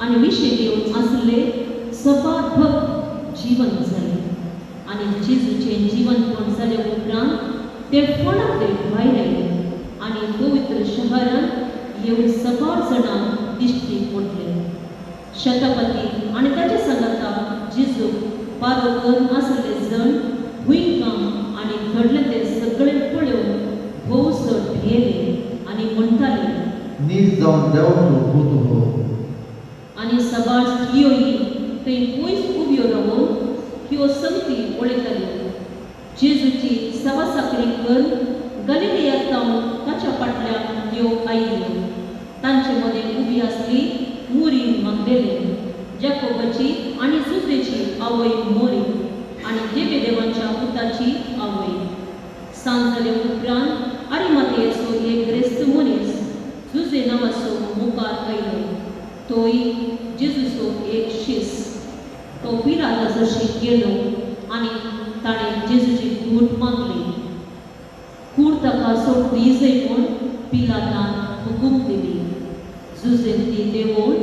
आनी विशे घेवन आसले सपाभक जीवन जालें. आनी जेजूचें जीवनपण जाले उपरांत ते फोंडांतले भायर आयले आनी पवित्र शहरांत येवन सबार जाणांक दिश्टी पडले. शतपती आनी ताचे सांगाता जेजू पारो करून आसले जण जावन देवाचो पूत हो. आनी सबाळ स्त्रियोय थंय पयस उब्यो रावून ह्यो संगती पळयताल्यो. जेजूची सवा साकरी कर गलिलियांत जावन ताच्या फाटल्यान ह्यो आयल्यो. तांचे मदें उबी आसली मुरी मागदलेन, जाकोबाची आनी जुसेची आवय मोरी आनी देवेदेवांच्या पुताची आवय. सांज जाले उपरांत आरिमाथेयेचो एक ग्रेस्त मनीस जुसे नांवाचो मुखार आयलो. तोय जेजूचो एक शिस. तो पिलाताचो गेलो आनी ताणें जेजूची कूड मागली. कूड ताका सोड दिजय म्हूण पिलातान हुकूम दिली. जुसेन ती देंवोवन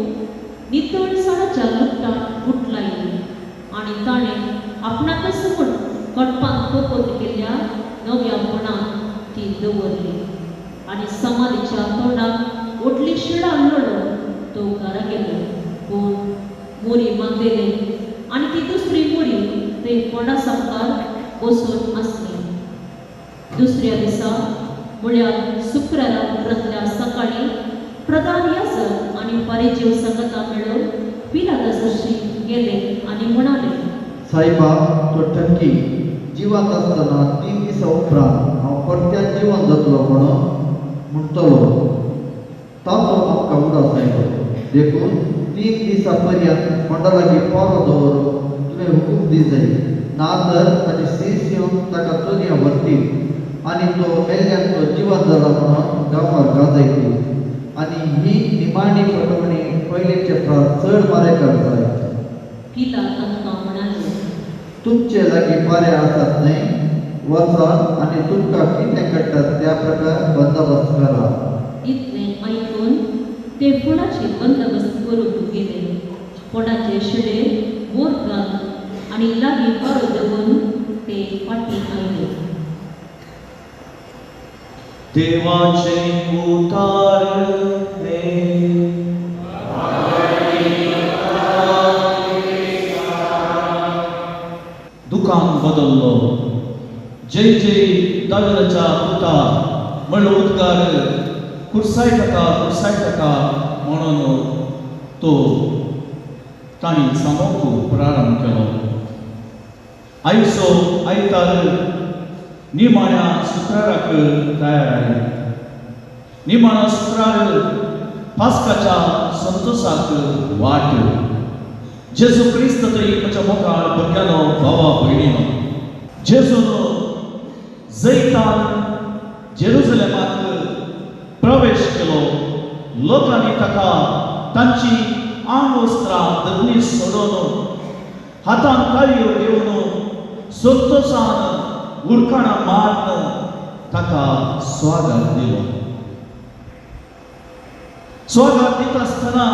नितळ साडाच्या लुगटांत गुट लायली आनी ताणें आपणाकच म्हूण कडपान कोपोत केल्ल्या नव्या मणान ती दवरली. आनी समाधीच्या तोंडाक व्हडली शिळा लडोवन तो घरा गेलो. पूण मोरी मागलेले आनी ती दुसरी मोरी थंय पोंडा सामकार बसून आसली. दुसऱ्या दिसा म्हळ्यार शुक्रारा उपरांतल्या सकाळी प्रधान याजक आनी फारीजीव संगता मेळून पिलाताचशी गेले आनी म्हणाले, सायबा, तो ठक्की जिवंत आसतना 3 दिसां उपरांत हांव परत्यान जिवंत जातलो म्हणटलो. ताचो आमकां उगडास आयलो. देखून 3 दिसां पर्यंत फोंडा लागीं पावलो दवरून तुवें हुकूम दिजय, नातर ताची शीस येवन ताका चोरयां व्हरतील आनी तो मेल्ल्यांचो जिवंत जाला म्हणून गांवार गाजयतली. आनी ही निमाणी फटवणी पयलींचे परस चड मारेकार जाय. पिलात तांकां म्हणाले, तुमचे लागीं पारे आसात न्हय? वचात आनी तुमकां कितें कळटात त्या प्रकार बंदोबस्त करा. इतलें आयकून ते फोंडाचे बंदोबस्त करून गेले. फोंडाचे शिडे बोर घाल आनी लागीं पारो देंवून ते फाटीं आयले. देवाचे उतारणे दुकान बदललो. जय जय दाविदाच्या पुता म्हणून उद्गार कुर्साय टका म्हणून तो ताणी सांगूंक प्रारंभ केलो. आयचो आयतार निमाण्या शुक्राराक तयार आयले. निमाणो शुक्रार पास्काच्या संतोषाक वाट. जेजू क्रिस्त थंय म्हज्या मुखार भुरग्यानो भावा भयणीनो. जेजून जैतान जेरुसलेमाक प्रवेश केलो. लोकांनी ताका तांची आंगवस्त्रां धगली सोडून हातांत ताळयो घेवन संतोशान उडकाणां मारून ताका स्वागत दिलो. स्वागत दिता आसतना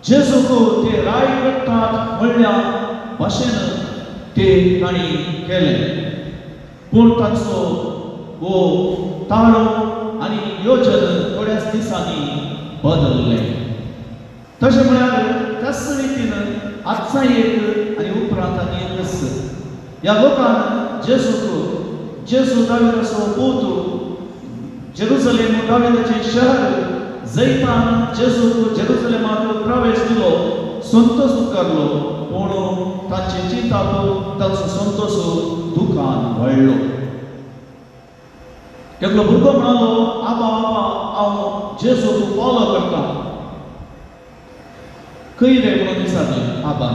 जेजूक ते राय करतात म्हणल्या भाशेन ते तांणी केलें. पूण ताचो हो ताळो आनी योजन थोड्याच दिसांनी बदललें. तशें म्हळ्यार त्याच रितीन आजचा एक आनी उपरांत आनी एकच. ह्या लोकान जेजू दाविदाचो पूत, जेरुसलेम दाविदाचें शहर, जैतान जेजूक जेरुसलेमाक प्रवेश दिलो, संतोष उक्कारलो. पूण तांचे चिंताक ताचो संतोष दुखान वळ्ळो. एकलो भुरगो म्हणालो, आबा हांव जेजूक फॉलो करतां. खंय रे म्हणून विचारलें आबा.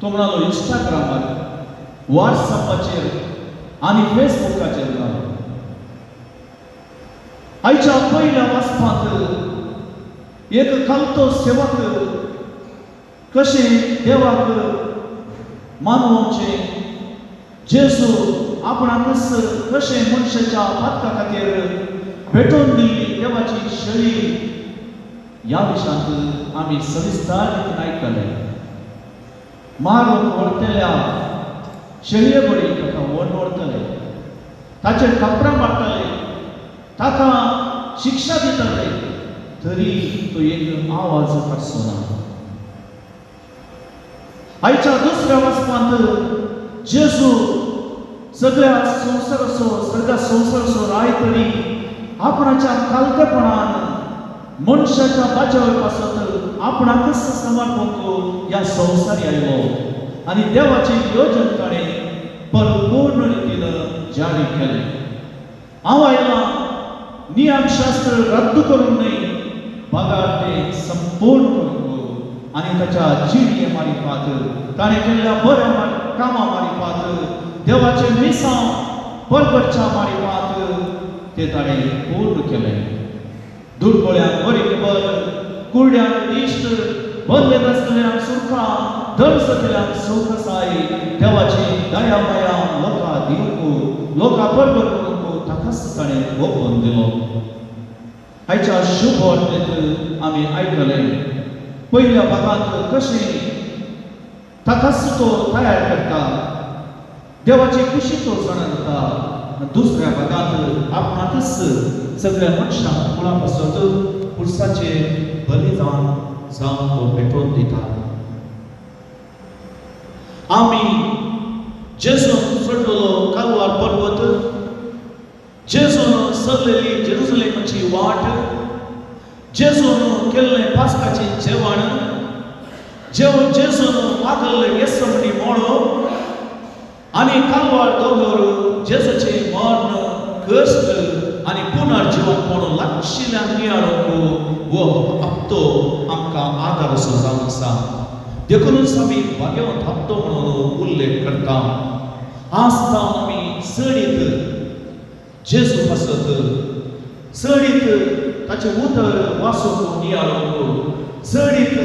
तो म्हणालो, इंस्टाग्रामार, व्हॉट्सॲपाचेर आनी फेसबुकाचेर घालो. आयच्या पयल्या वाचपांत एक खालतो सेवक कशें देवाक मानवचें, जेजू आपणाकच कशें मनशाच्या पातका खातीर भेटोवन दिल्ली देवाची शैली, ह्या विशयांत आमी सविस्तार रितीन आयकलें. मारूंक व्हरतल्या शेळये बळी ताका व्हरतले, ताचेर कापरां मारतले, ताका शिक्षा दितले, तरी तो एक आवाज काडचो ना. आयच्या दुसऱ्या वाचपांत जेजू सगळ्या संवसाराचो राय तरी आपणाच्या कालतेपणान मनशाच्या बाच्यावरपासून आपणाकच समर्पण करून ह्या संवसारी आयलो आणि देवाचे योजन ताणें परिपूर्ण रितीन जारी केले. हांव आयला नियमशास्त्र रद्द करून न्ही, बगार ते संपूर्ण करूंक आणि ताच्या जिणये मारिफात ताणें केल्ल्या बऱ्या कामां मारिफात देवाचे मिसांव परगटच्या मारिफात ते ताणें पूर्ण केलें. दुर्बळ्यांक बरी खबर, कुरड्यांक इश्ट, बंदलेत आसलेल्यांक सुखां, दळसतल्यांक सुखसाय, देवाची दया माया लोकां दिवंक, लोकां परगट करूंक ताकाच ताणें ओपन दिलो. आयच्या शुभ वार्तेंत आमी आयकलें पयल्या भागांत कशें ताकाच तो तयार करता, देवाची खुशी तो जाणता. दुसऱ्या भागांत आपणाकच सगळ्या मनशांक कुळा पासत पुरसाचे बलिदान जावन तो पेटोवन दिता. आमी जेजून चडलेलो कालवार पर्वत, जेजून सरलेली जेरुसलेमाची वाट, जेजून केल्लें पास्काचें जेवण, जेजून वागल्लें येसवणी मोडो आणि कालवार दोंगर जेजूचे मरण, कश्ट आणि पुनर्जीवन म्हणून लागशिल्ल्यान नियाळोवंक हो हप्तो आमकां आदार असो जावन आसा. देखूनच आमी भाग्यवंत हप्तो म्हणून उल्लेख करता. आज जावन आमी सडीत जेजू पासत, सडीत ताचे उदर वाचूंक नियाळोवंक, सडीत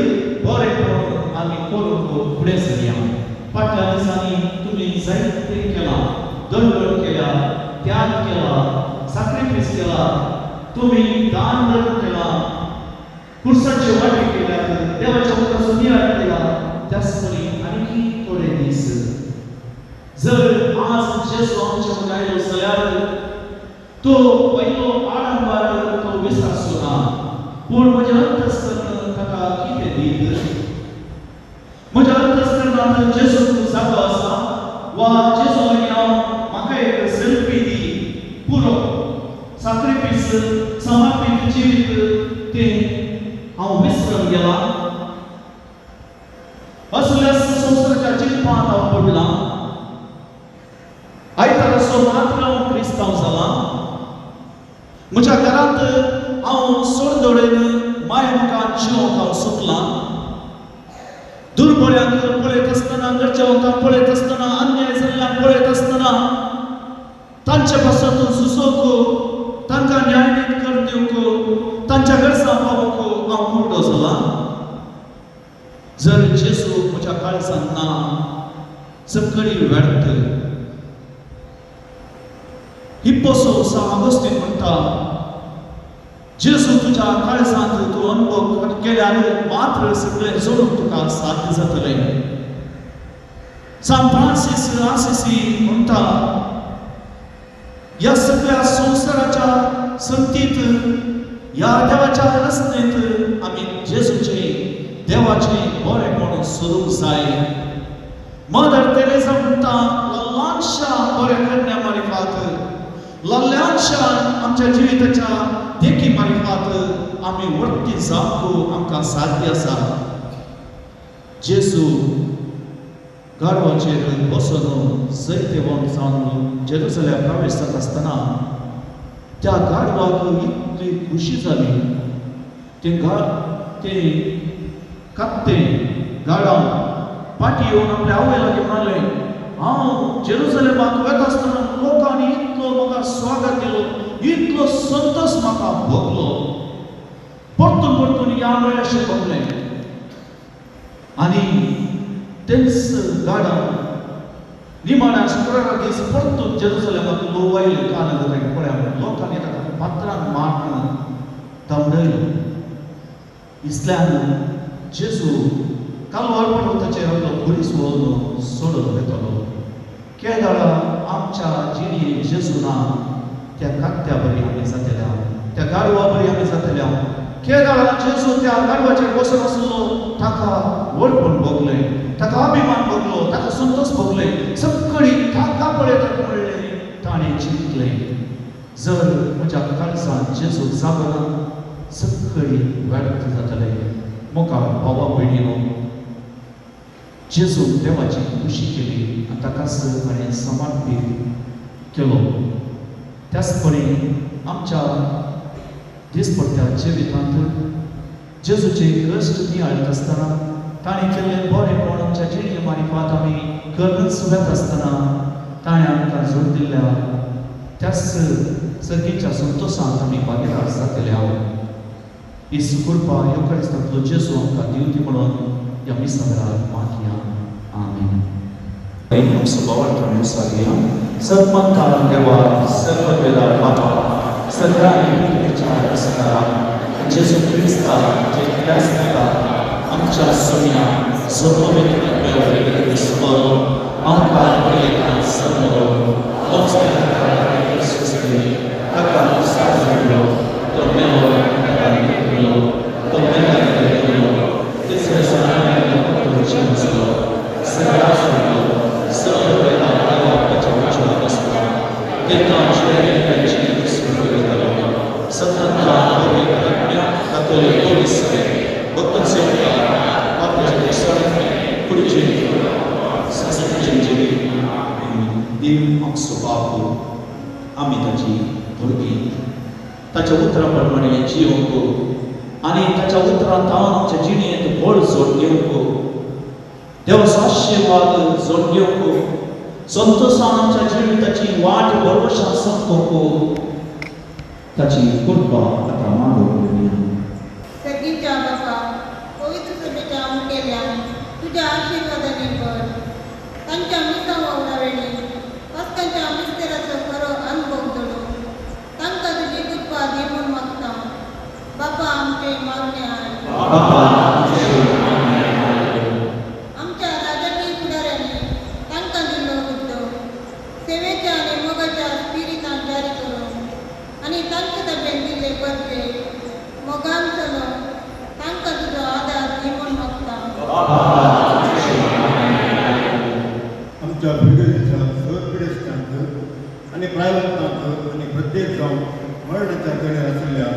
बरेंपण आमी करूंक फुडें सरया. फाटल्या दिसांनी तुमी जायते केलां, दंड केला, त्याग केला, सॅक्रिफायस केला, तुम्ही दान धर्म केला, पुरसाचे वाटे केल्यात, देवाच्या मुखार नियाळ केला. त्याचपरी आणखी थोडे दीस जर आज जेजू आमच्या मदीं आयलो जाल्यार तो पयलो आडंबर तो विसरचो ना. पूण म्हज्या अंतस्करणान ताका कितें दीत, म्हज्या अंतस्करणांत जेजू जागो आसा वा जेजू लागीं हांव म्हाका एक सेल्फी दी, पुरो सॅक्रिफायस समर्पीत जिवीत तें हांव विसरून गेला. असल्या संवसाराच्या चिंपांत हांव पडलां. आयताराचो मात्र हांव क्रिस्तांव जाला. म्हज्या घरांत हांव सोडदोडेन मायमुखान जिवंक हांव सोदलां. दुर्बळ्यांक पळयत आसतना, गरजेवंतांक पळयत आसतना, अन्याय जाल्ल्यांक पळयत आसतना तांचे पासून सुसोवंक, तांकां न्याय कर दिवंक, तांच्या गरजां पावोवंक हांव मोठो जाला. जर जेजू म्हज्या काळजांत ना, सकळी व्यर्थ. हिप्पोसो सा ऑगस्टीन म्हणटा, जेजू तुज्या काळजांत तूं अनुभव केल्यार मात्र सगळें जोडूंक तुका साध्य जातलें. सान फ्रांसीस आसिसी म्हणटा, ह्या सगळ्या संवसाराच्या संतीत, ह्या देवाच्या रस्त्यांत आमी जेजूचे, देवाचे बरेपण सोदूंक जाय. मदर तेरेसा म्हणटा, ल्हानशा बरें करण्या मारिफात, ल्हानशा आमच्या जिविताच्या देखी मारिफात आमी वर्ती जावंक आमकां साध्य आसा. जेजू गाडवाचेर बसून जैतेवंत जावन जेरुसलेम प्रवेश जाता आसतना त्या गाडवाक इतली खुशी जाली. ते कापतें गाडव पाटी येवन आपल्या आवय लागीं म्हणालें, हांव जेरुसलेमाक वता आसतना लोकांनी इतलो म्हाका स्वागत दिलो, इतलो संतोश म्हाका भोगलो. परतून परतून या वेळाचेर भोगलें. आनी तेंच गाडव निमाण्या शुक्रारा दीस परतून जेरुसलेमाक लोवायले कान पळय लोकांनी ताका पात्रान मारून दमडयलो. इतल्यान जेजू कालवार पर्वताचेर आपलो पुलीस व्हरून सोडून वेतलो. केदाळा आमच्या जिणेंत जेजू ना, त्या कात्या बरी आमी जातल्या, त्या गाडवा बरी आमी जातल्या. केदाळा जेजू त्या गाडवाचेर बसून आसलो, ताका वळपण भोगलें, ताका अभिमान भोगलो, ताका संतोष भोगलें. सगळी ताका पळयतात म्हणलें ताणें चिंतलें, जर म्हज्या काळजांत जेजू जागो ना सगळी व्यक्त जातले मोका भावा भयणीनो जेजून देवाची खुशी केली आणि ताकाच ताणें समर्पीत केलो. त्याचपणी आमच्या दिसपट्ट्या जिवितांत जेजूचे कश्ट नियाळीत आसतना ताणें केल्लें बरेंपण आमच्या जिणे मारिफात आमी करून सुरत आसतना ताणें आमकां जोड दिल्ल्या त्याच सर्गेच्या संतोशांत आमी भागीदार जातले आहोत. ही सुकृपा युकारिस्तांतलो जेजू आमकां दिवची म्हणून ह्या मिसागराक मागया. आमीन. सन्मंता देवा सर्ववेदा बापा सगळ्यांनी विचार असणारा जेजू क्रिस्ता जे क्रिस्ता आमच्या सोन्या सर्ववेद स्मरो आमकां पळयता समरो तो मेलो तो आमी ताची भुरगीं ताच्या उतरां प्रमाणे जियोंक आनी ताच्या उतरां तावन आमच्या जिणेंत व्हड जोड घेवंक देवाचो आशिर्वाद जोड घेवंक संतोशान आमच्या जिविताची वाट बरोवशान सोंपोवंक ताची कृपा आतां मागूंक. सगळीच्या बापा पवित्र सभेच्या मुखेल्या तुझ्या आशीर्वादाने कर. तांच्या मिसा वावडा वेळी वस्तांच्या मिस्तेराचो खरो अनुभव दडो. तांकां तुजी कृपा दी म्हूण मागता. बापा आमचे मागणे आय. आमच्या राजकीय फुडाऱ्यांनी तांकां दिल्लो मुद्दो सेवेच्या आनी मोगाच्या स्पिरितान जारी करून आनी तांचे ताब्यात दिल्ले परते मोगान चलो तांकां तुजो आदार दी म्हूण मागता. आमच्या भुरग्यांच्या सरपिडेस्तांत आनी प्रायवतांत आनी प्रत्येक जावन मरणाच्या कडेन आशिल्ल्या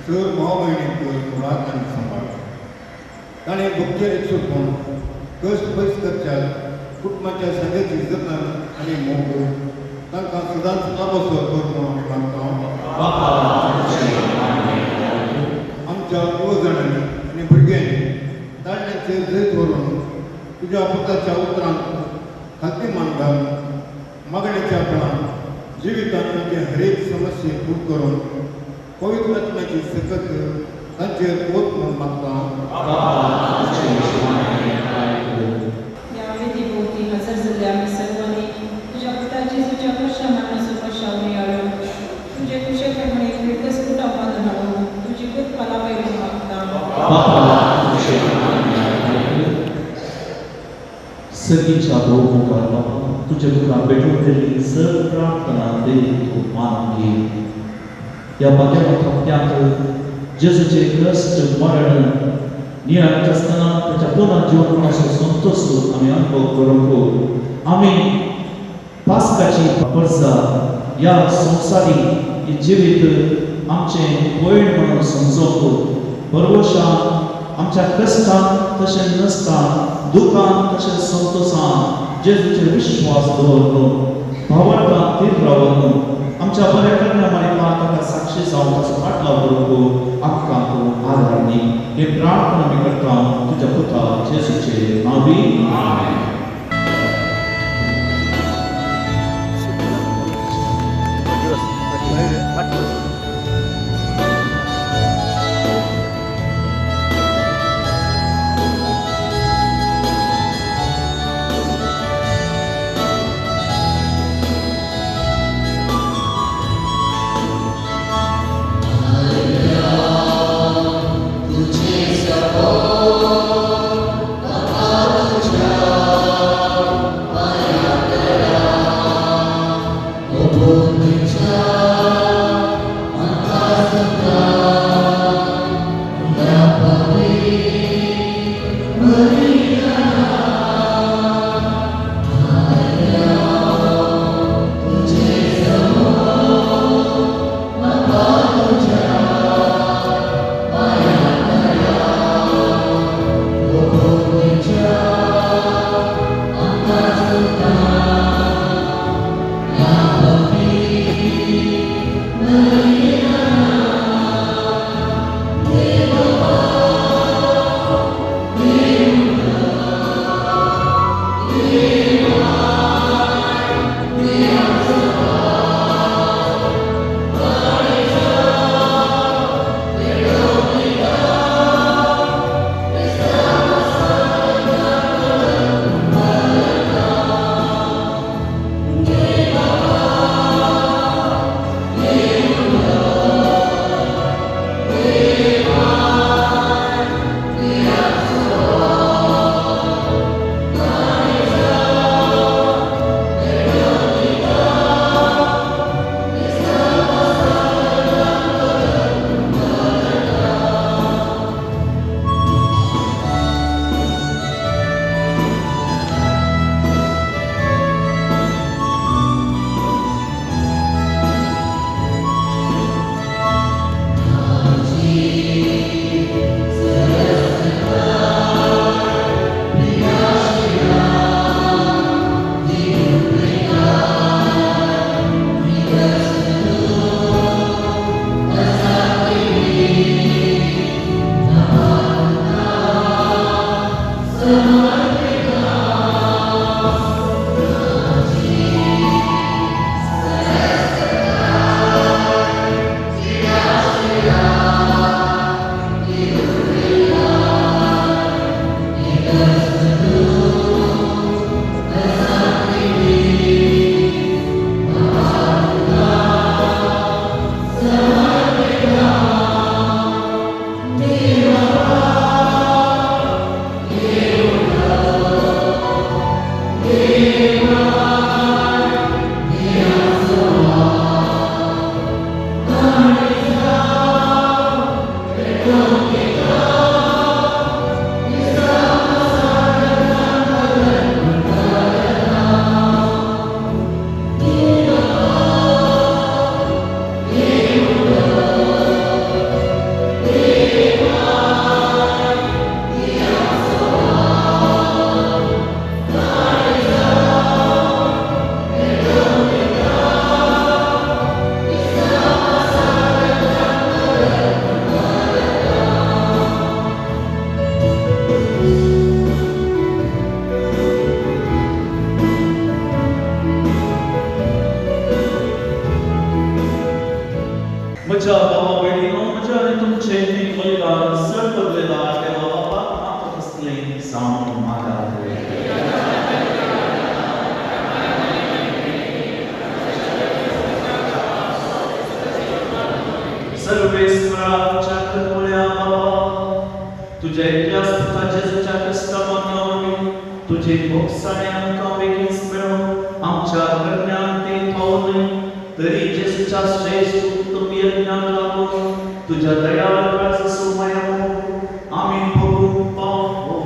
सर भाव भयणींक रात आनी सांबाळ. ताणें भक्तेर एकसूटपण कश्ट पयस करच्यात कुटुंबाच्या सगळ्याची जतन आनी मोग तांकां सदांच लाभसो कर म्हूण आमी मागता. आमच्या युवजणांनी आनी भुरग्यांनी ताणेंचे जैत व्हरून तुज्या पुताच्या उतरांत खातीर मानतात. मागणेच्या फळान जिवितांत तांचे हरेक समस्ये दूर करून पवित्र आत्म्याची सकत तांचेर पोत म्हूण मागता. या वेदी भोवती हजर जाल्ल्या आमी सर्वांनी तुज्या पुताची तुज्या कशा मरणाचो कशावरी हाडून तुजे कुशे प्रमाणे फिटनेस कुटुंबांत हाडून तुजी खूब फलां वयली मागता. सगळीच्या भोव मुखार बाबा तुजे मुखार भेटून दिल्ली सर प्रार्थना दे तूं मान घे. ह्या बागेच्या थप्प्यांत जेजूचे कश्ट मरण नियाळीत आसतना ताच्या पुनः जिवनाचो संतोश आमी अनुभव करूंक आमी पास्काची परसा ह्या संवसारी जिवीत आमचें वयर म्हणून समजोवंक बरोवशान आमच्या कश्टांत तशें नसता दुखांत तशें संतोशान जेजूचेर विश्वास दवरून भावार्थांत तीर रावन आमच्या बऱ्या करण्या मारिफात ताका साक्षी जावन ताचो फाटलाव करूंक आमकां तूं आदार दी. हे प्रार्थना आमी करता तुज्या पुता जेजूचे नांवी. आमीन. म्हज्या भावा भयणीनो, म्हज्या आनी तुमचे एक बलिदान चड बदलेला देवा बापाक म्हाका कसलें जावन मागात. सर्वेश्वराच्या करुण्या बाबा, तुझ्या एकल्याच पुता जेजूच्या कश्टांवरवी तुझे मोक्षाने आमकां बेगीन मेळो आमच्या करण्यान ते पावले, तरी जेजूच्या श्रेष्ठ उत्तम यज्ञाक लागून तुझ्या दयाळ काळजाचो माया आमी भोगूंक पावो.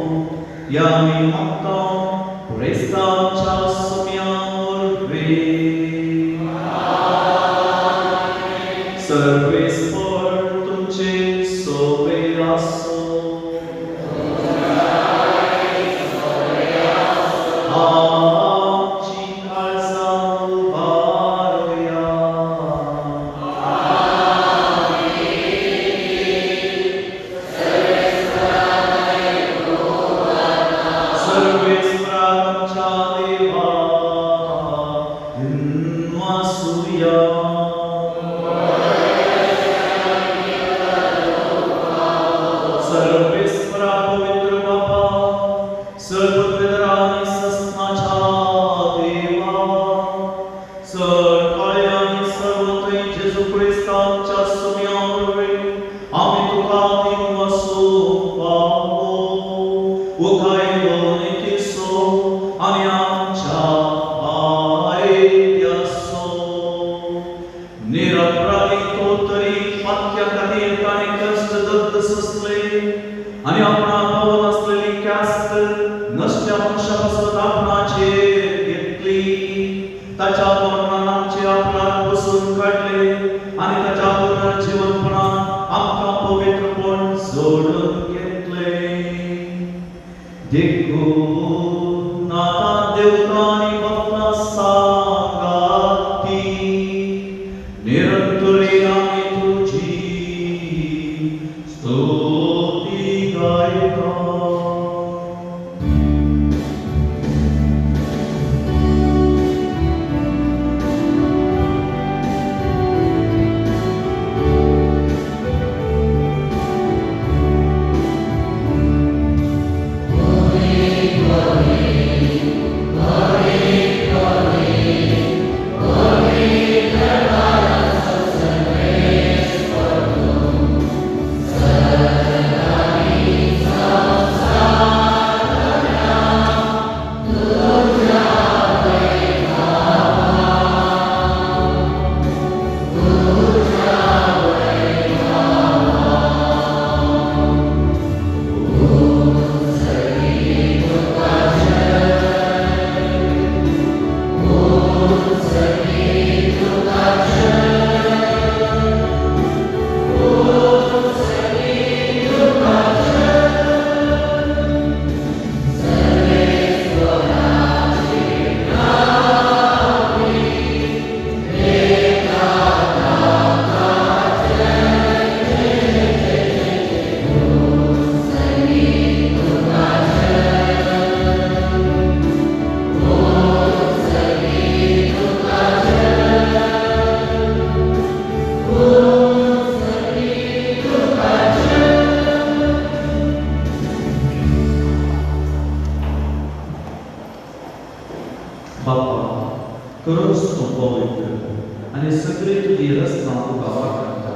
या आमी मागतां क्रिस्तांच्या सोम्यार वे. सर्वेश्वर तुमचे सोबे आसो. आमची काळजां उबारुया. सर्वेश्वराच्या देवा हिंवासुया. सर्वेश्वरा पवित्र बाबा, सर्वपितरा आणि सस्नाच्या देवा, सकाळी आणि सर्वतरी जेजू ख्रिस्तांच्या सोम्यावरवी आमी तुका दिवसो पावो. उखायलो नितिसो आनी आमच्या आयत्यासो. निरपराधी तो तरी पातक्या खातीर ताणें कश्ट दग्ध सोंसले आनी आपणा पावून आसलेली ख्यास्त नश्ट मनशापासून आपणाचेर घेतली. ताच्या मरणान आमचे आपणाक बसून काडले आनी ताच्या पुनर्जीवनपणान आमकां पवित्रपण जोडून घेतले. देखून आतां देवता आनी भक्तां सांगाती निरंतरी आमी तुजी स्तुती गायता. खरोच तूं पवित्र आनी सगळी तुजी रचना तुका वाखाणटा.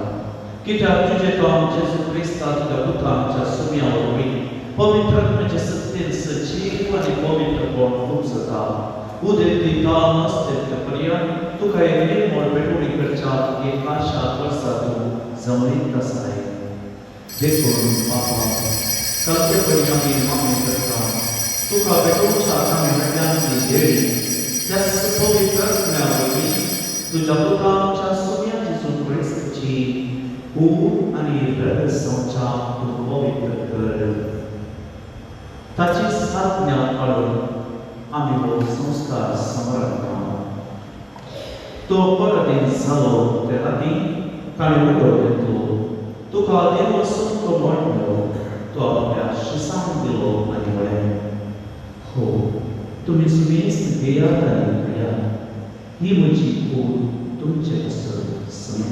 कित्याक तुजे काम जेजू क्रिस्ता तुज्या पुत्रांच्या सोम्यावरवी पवित्र म्हणजे सत्तेन सजीव आनी पवित्रपण खूब जाता. उदेक दिता नसते पर्यंत तुका एक निर्मळ बेटोळी करच्या एक आशा वर्सां तूं जमनीत आसाय. देखून बापा कालचे परी आमी मागणी करता तुका बेटोवच्या कामेऱ्यांतली देणी त्या पवित्रपणावरवी तुज्या पुत्रांच्या सोम्या जेजू क्रिस्ताची खून आनी रगत संचार तूं पवित्र कर. ताची साधन्या काडून आमी हो संस्कार समरता. तो परतीन जालो ते राती ताणें उगड घेतलो. तुका देव संत म्हणलो तो आपल्या शिसांक दिलो आनी म्हळें, हो तुमी सुमेस्त घेयात आनी खायात. ही म्हजी खून तुमचे कसर संत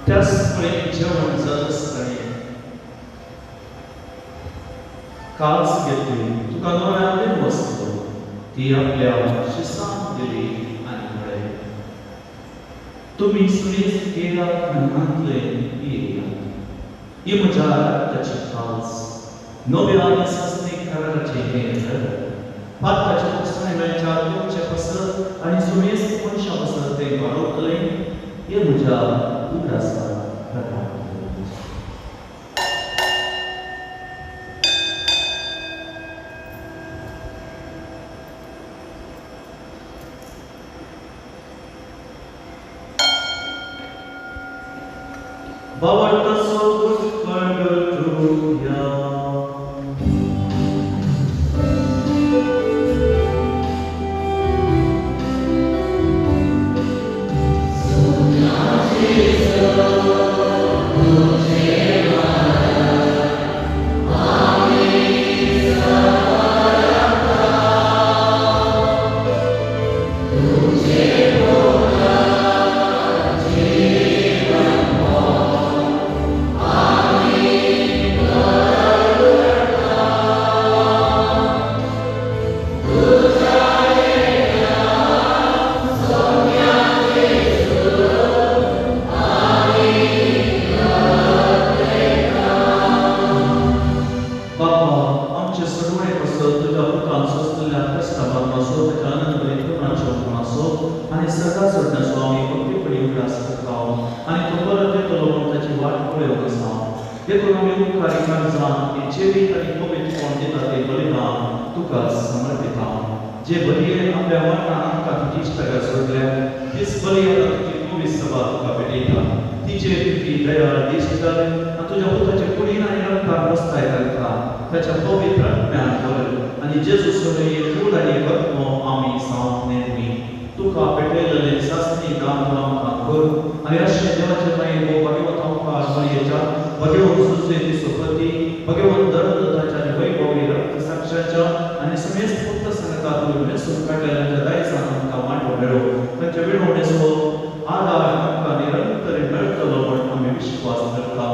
त्याचमुळे जेवण जात असताना काच घेतली तुका नव्यान वस्तू ती आपल्या शिसांत दिली आणि म्हळे तुम्ही सुनीस केला घातले ही म्हज्या रक्ताची काच नव्या आणि सस्तीक कराराचे हे पातकाचे पुस्तकांच्या तुमचे पसत आणि सुमेस मनशा पसत ते वाडोवतले हे म्हज्या उदासा बावळता सोबत कडगटूया आणि सदा सोडण्याचो आमी भक्ती पडी आस करताव आणि तो परत येतलो म्हणून ताची वाट पळोवन आसा देखून आमी उपकारिकांक जाण जिवीत आनी पवित्रपण दिता ते बलिदान तुका समर्पिता जे बलयेन आपल्या मरणान आमकां तुजी इश्टागा सोडल्या तीच बली आतां तुजी पवित्र सभा तुका भेटयता तिचेर तुजी दया दिश्ट कर आनी तुज्या पुताचे कुडीन आनी रक्तान बसताय घालता ताच्या पवित्र आत्म्यान भर आनी जेजू सोडये दूध आनी गत्मो आमी सांत नेमी तुका पेटयलेले सासणी दान आमकां कर आनी अशें देवाचे मागीर हो भगवंत आमकां मरयेच्या भगवंत सुसेती सुपती भगवंत दर्दताच्या आनी वैभवी रक्त साक्षाच्या आनी समेस्त पुत्र संगतातून मेसून काडलेल्या दायजान आमकां वांटो मेळो तांचे विणवणेचो आदार आमकां निरंतर मेळटलो म्हण आमी विश्वास करता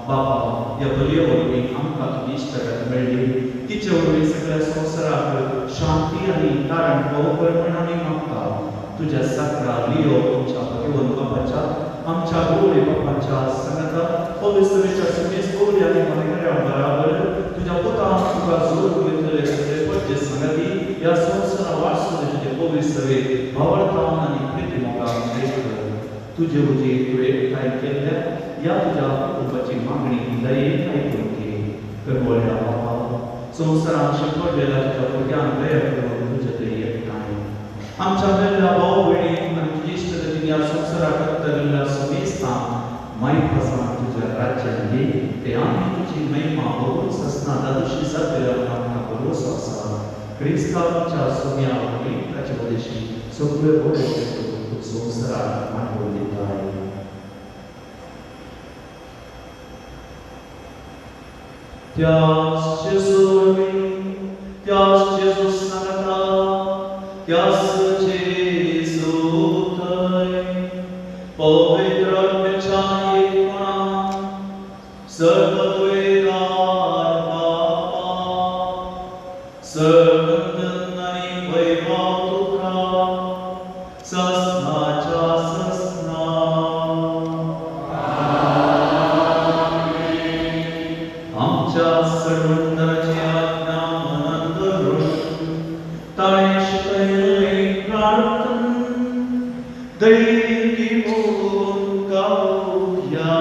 बापा ह्या बलये वरवीं आमकां तुजी इश्टागत मेळ्ळी तिचे वरवीं सगळ्या संवसाराक शांती आनी तारण भोव कर म्हण आमी मागता तुझ्या साकरा लियो तुमच्या भगवंत बापाच्या आमच्या गोडे बापाच्या संगता पवित्रतेच्या समेत गोडे आनी मनगऱ्या बराबर तुझ्या पुतान तुका जोड घेतलेले सगळे पद्य संगती ह्या संवसारा वाटसुद्धा तुजे पवित्र सवेत भावर्थान आनी प्रिती मोगाक कर तुजे उजे तुवें एकठांय केल्ल्या या तुज्या कुटुंबाची मागणी दयेन आयकून घे करवळ्या बापा संवसारांत शिकवलेल्या तुज्या भुरग्यांक दया करून तुजे दये एकठांय आमच्या मेल्ल्या भाव भयणी आनी तुजी इश्टगतीन ह्या संवसाराक तरलेल्या समेस्तांक मायक पासून तुज्या राज्यान घे ते आमी तुजी महिमा बघून ससना दादुशी जातल्या आमकां भरवसो आसा क्रिस्तांवाच्या सोम्या वैताचे वदेशी सगळे बरे संवसाराक मांडून दिताय त्याच जेजू सांगता त्याच जेजू थंय पवित्र आत्म्याच्या एकपणान सर्व तुवेदार बापा सर्वंतन आनी वैभव तुका ससनाच्या ससना आमच्या सर्वंतराची आज्ञा मनात धरून ताणे शिकयले प्रार्थन दैवी घेऊन गाऊया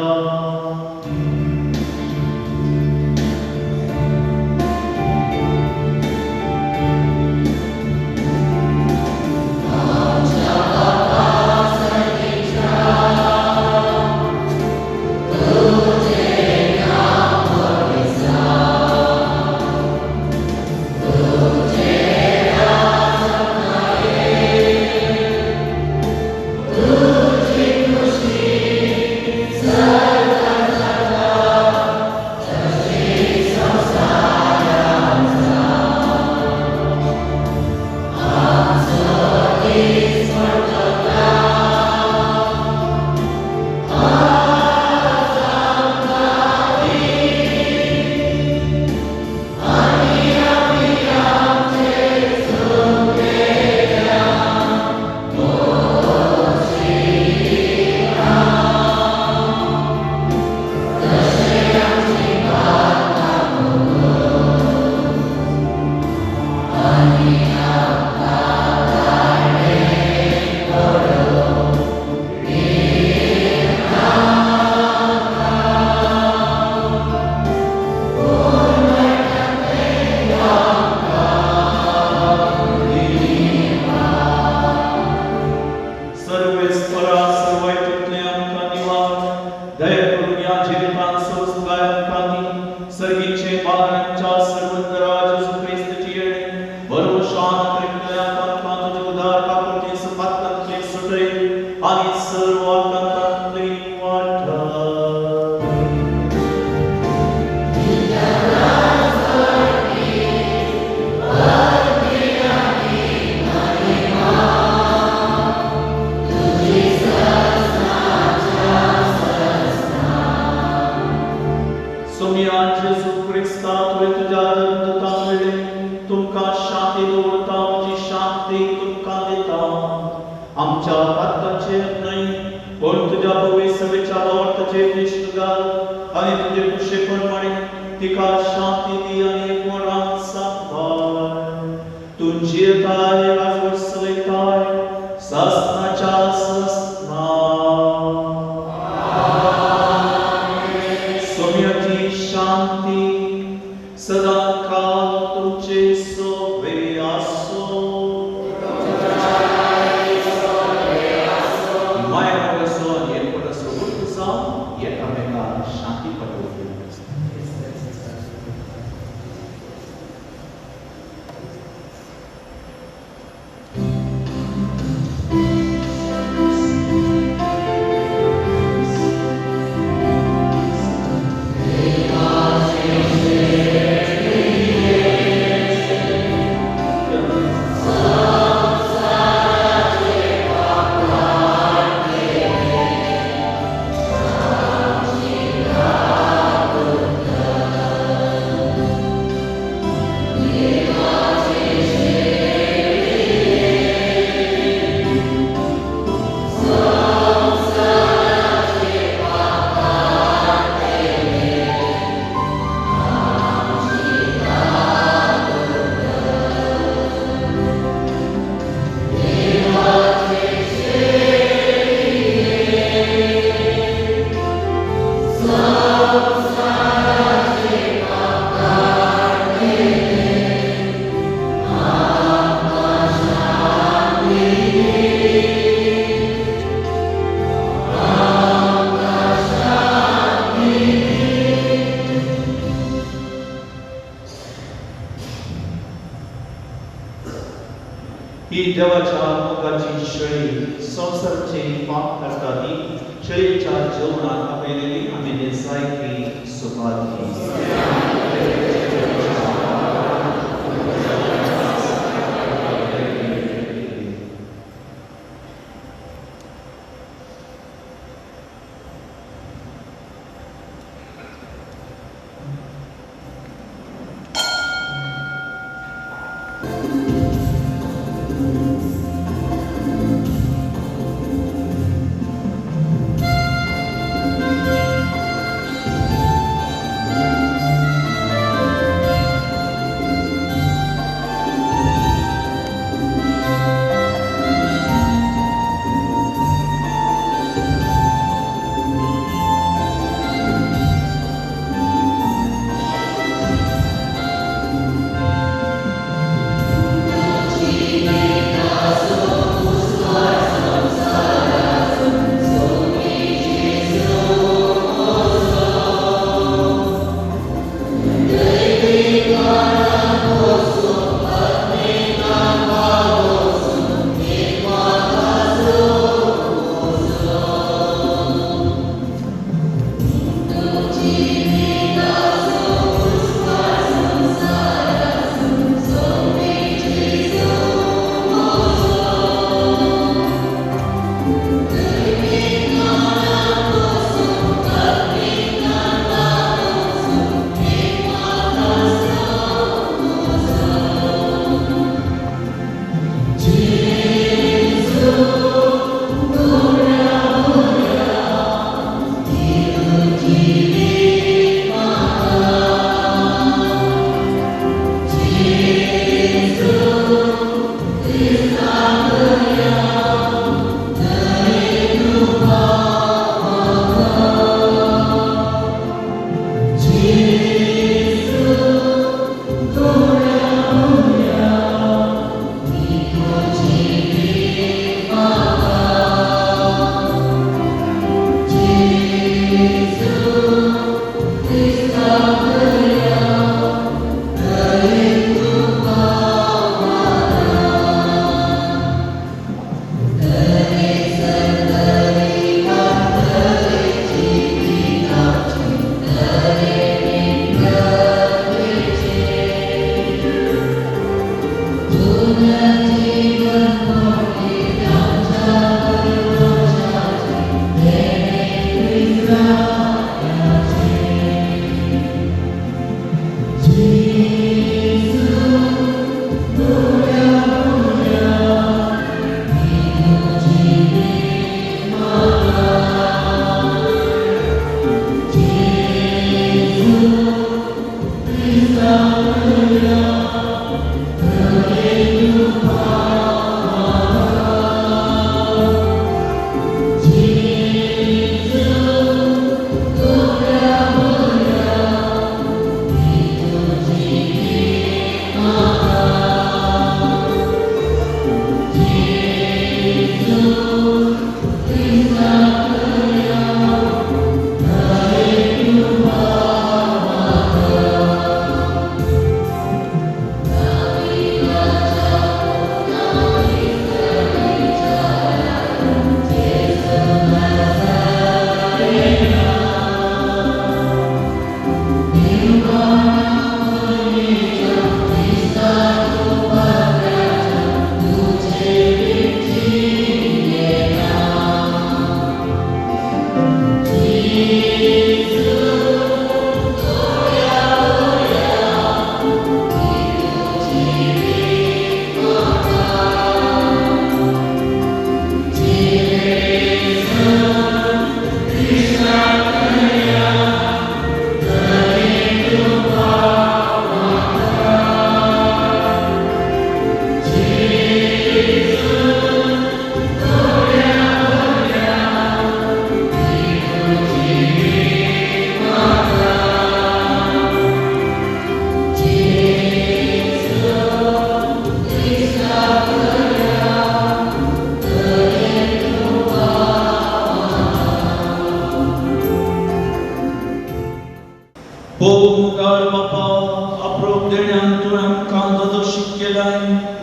Ooh. शांती तुमकां दिता आमच्या पातकाचेर न्हय पण तुज्या पवित्र सभेच्या वावरताचेर दिश्ट घाल आनी तुजे कुशे प्रमाणे तिका शांती दी आनी मोरान सांबाळ तुझी येताय राजवट चलयताय ससनाच्या ससना सोम्याची शांती सदा काल तुमचे सोबे आसो माया मोगसो आनी एकपडसो उर्सा एकामेकाक शांती पटोवंक ही देवाच्या मोगाची शेळी संसाराचे पाप करता ती शेळीच्या जेवणात आपलेली आम्ही जायती सुपारी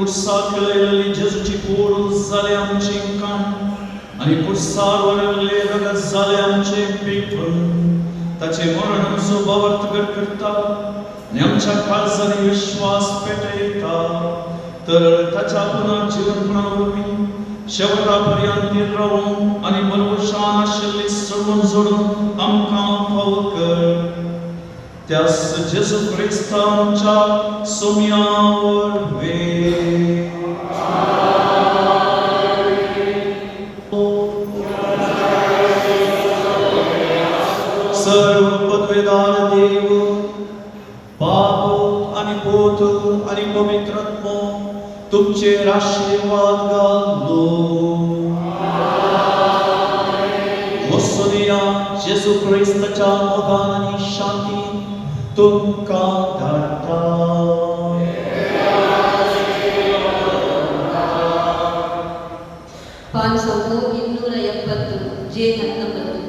कुर्साक केलेली जेजूची पोड जाले आमचे कान आणि कुर्सार वरले रगत जाले आमचे पेटून ताचे मरण आमचो बावर्तगड करता आणि आमच्या काळजाने विश्वास पेटयता तर ताच्या पुन्हा जीवनपणा उरवी शेवटापर्यंत रावून आणि बलवशान आशिल्ली सोडून जोडून आमकां फावो कर त्यास जेजू क्रिस्त आमच्या सोम्यावर वे सर्व पदवेदार देव बाप आणि पोत आणि पवित्रात्मा तुमचेर आशीर्वाद घालो वसुदिया जेजू क्रिस्ताच्या मोगान आणि शांती तुमकां धाडटा ಪಾನ್ 270 J 19